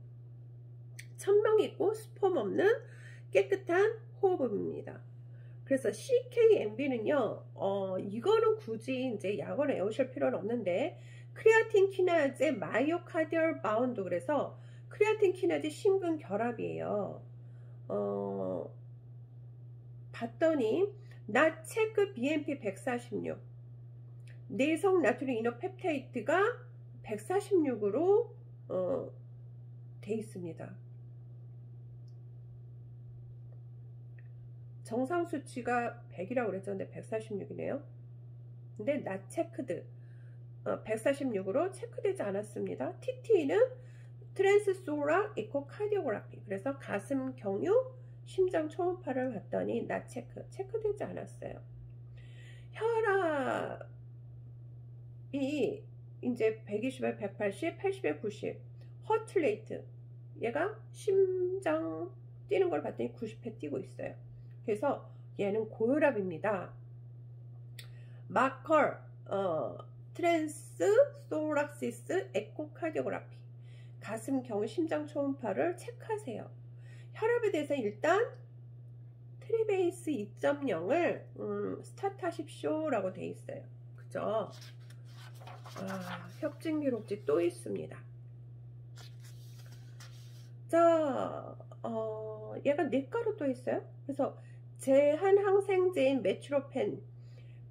천명 있고 스폼 없는 깨끗한 호흡입니다. 그래서 CKMB는요, 이거는 굳이 이제 약을 외우실 필요는 없는데, 크레아틴 키나제 마이오카디얼 바운드, 그래서 크레아틴 키나제 심근 결합이에요. 봤더니 나 체크 BMP 146, 내성 나트륨 이노펩타이트가 146으로 돼 있습니다. 정상 수치가 100이라고 그랬죠. 근데 146이네요. 근데 not checked. 146으로 체크되지 않았습니다. TT는 트랜스소락 에코카디오그라피. 그래서 가슴 경유 심장 초음파를 봤더니 not 체크되지 않았어요. 혈압이 이제 120에 180, 80에 90. 허트레이트. 얘가 심장 뛰는 걸 봤더니 90회 뛰고 있어요. 그래서 얘는 고혈압입니다. 마커 트랜스소락시스 에코카디오그라피. 가슴 경유 심장 초음파를 체크하세요. 혈압에 대해서 일단 트리베이스 2.0을 스타트 하십시오 라고 돼 있어요. 그죠? 협진 기록지 또 있습니다. 자, 얘가 뇌가로 또 있어요. 그래서 제한항생제인 메트로펜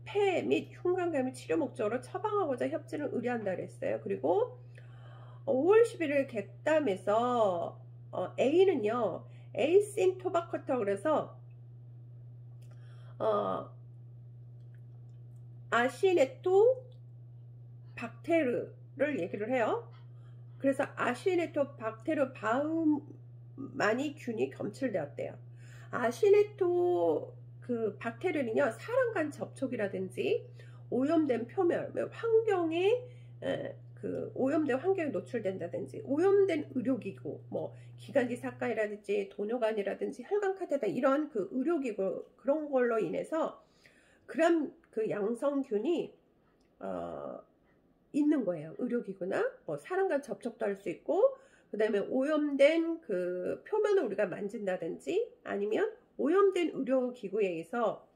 폐 및 흉관감의 치료 목적으로 처방하고자 협진을 의뢰한다 그랬어요. 그리고 5월 11일 객담에서 A는요 에이심토바커터 그래서 아시네토 박테르를 얘기를 해요. 그래서 아시네토 박테르 바우마니 균이 검출되었대요. 아시네토 그 박테르는요 사람 간 접촉이라든지 오염된 표면, 환경에 그 오염된 환경에 노출된다든지 오염된 의료기구, 뭐 기관지 삭간이라든지 도뇨관이라든지 혈관 카테터 이런 그 의료기구 그런 걸로 인해서 그람 그 양성균이 있는 거예요. 의료기구나 뭐 사람과 접촉도 할 수 있고 그 다음에 오염된 그 표면을 우리가 만진다든지 아니면 오염된 의료기구에 의해서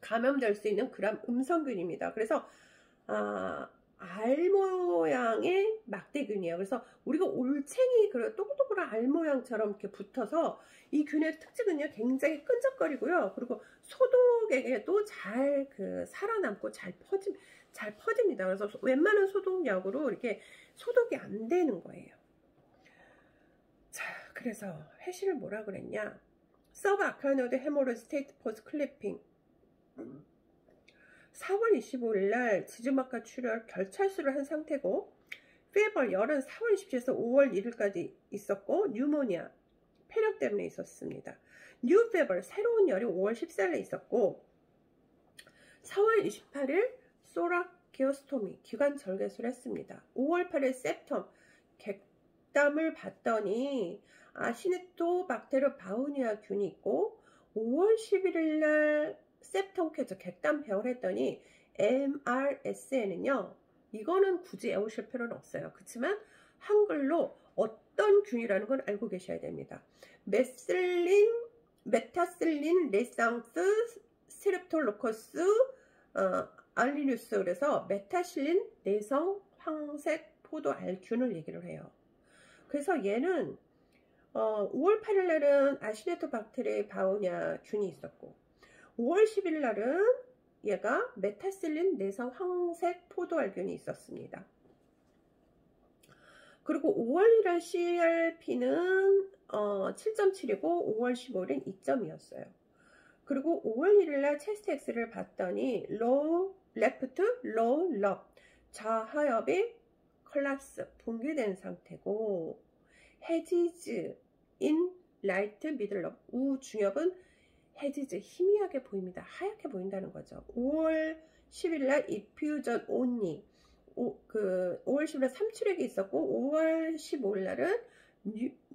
감염될 수 있는 그람 음성균입니다. 그래서 알 모양의 막대균이에요. 그래서 우리가 올챙이 그 또글또글한 알 모양처럼 이렇게 붙어서 이 균의 특징은요 굉장히 끈적거리고요. 그리고 소독에게도 잘 그 살아남고 잘 퍼집니다. 그래서 웬만한 소독약으로 이렇게 소독이 안 되는 거예요. 자, 그래서 해시를 뭐라 그랬냐? 서브아카노드 헤모로지 스테이트 포스 클리핑. 4월 25일 날 지주막과 출혈 결찰수를 한 상태고 피버 열은 4월 27일에서 5월 1일까지 있었고 뉴모니아 폐렴 때문에 있었습니다. 뉴 피버 새로운 열이 5월 14일에 있었고 4월 28일 소라키오스토미 기관 절개술을 했습니다. 5월 8일 septum 객담을 봤더니 아시네토 박테르 바우니아 균이 있고 5월 11일 날 septum 객담 배열을 했더니 MRSA는요 이거는 굳이 외우실 필요는 없어요. 그렇지만 한글로 어떤 균이라는 건 알고 계셔야 됩니다. 메타슬린 레상스 스트랩톨로커스 알리누스 그래서 메타실린 내성 황색 포도 알균을 얘기를 해요. 그래서 얘는 5월 8일 날은 아시네토 박테르 바우냐 균이 있었고 5월 10일 날은 얘가 메타실린 내성 황색 포도 알균이 있었습니다. 그리고 5월 1일 CRP는 7.7이고 5월 15일은 2점이었어요. 그리고 5월 1일 날 체스트 엑스를 봤더니 로우 레프트 로우 럽 좌하엽이 컬lap스 붕괴된 상태고 헤지즈 인 라이트 미들 럽 우중엽은 헤지즈 희미하게 보입니다. 하얗게 보인다는 거죠. 5월 10일 날 이퓨전 온리 5월 10일 3출액이 있었고 5월 15일 날은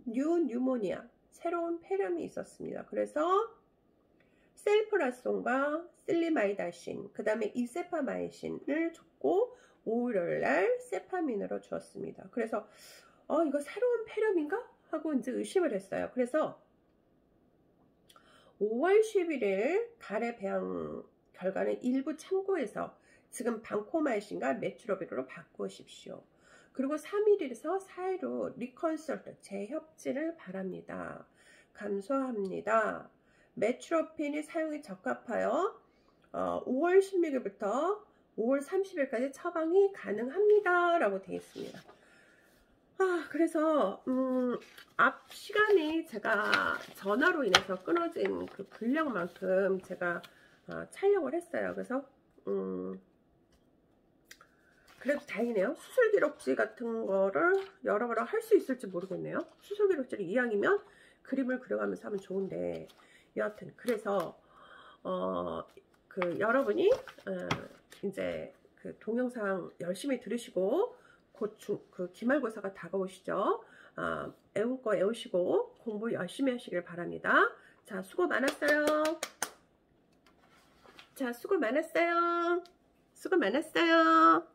뉴모니아 새로운 폐렴이 있었습니다. 그래서 셀프라손과 실리마이다신 그 다음에 이세파마이신을 줬고 5일날 날 세파민으로 주었습니다. 그래서 이거 새로운 폐렴인가? 하고 이제 의심을 했어요. 그래서 5월 11일 가래 배양 결과는 일부 참고해서 지금 방코마이신과 메트로비로로 바꾸십시오. 그리고 3일에서 4일 후 리컨설트 재협진을 바랍니다. 감사합니다. 메트로핀이 사용에 적합하여 5월 16일부터 5월 30일까지 처방이 가능합니다. 라고 되어 있습니다. 그래서 앞 시간에 제가 전화로 인해서 끊어진 그 분량만큼 제가 촬영을 했어요. 그래서 그래도 다행이네요. 수술 기록지 같은 거를 여러모로 할 수 있을지 모르겠네요. 수술 기록지를 이왕이면 그림을 그려가면서 하면 좋은데, 여하튼 그래서 여러분이 이제 그 동영상 열심히 들으시고 곧 그 기말고사가 다가오시죠. 애울 거 애우시고 공부 열심히 하시길 바랍니다. 자, 수고 많았어요. 자, 수고 많았어요. 수고 많았어요.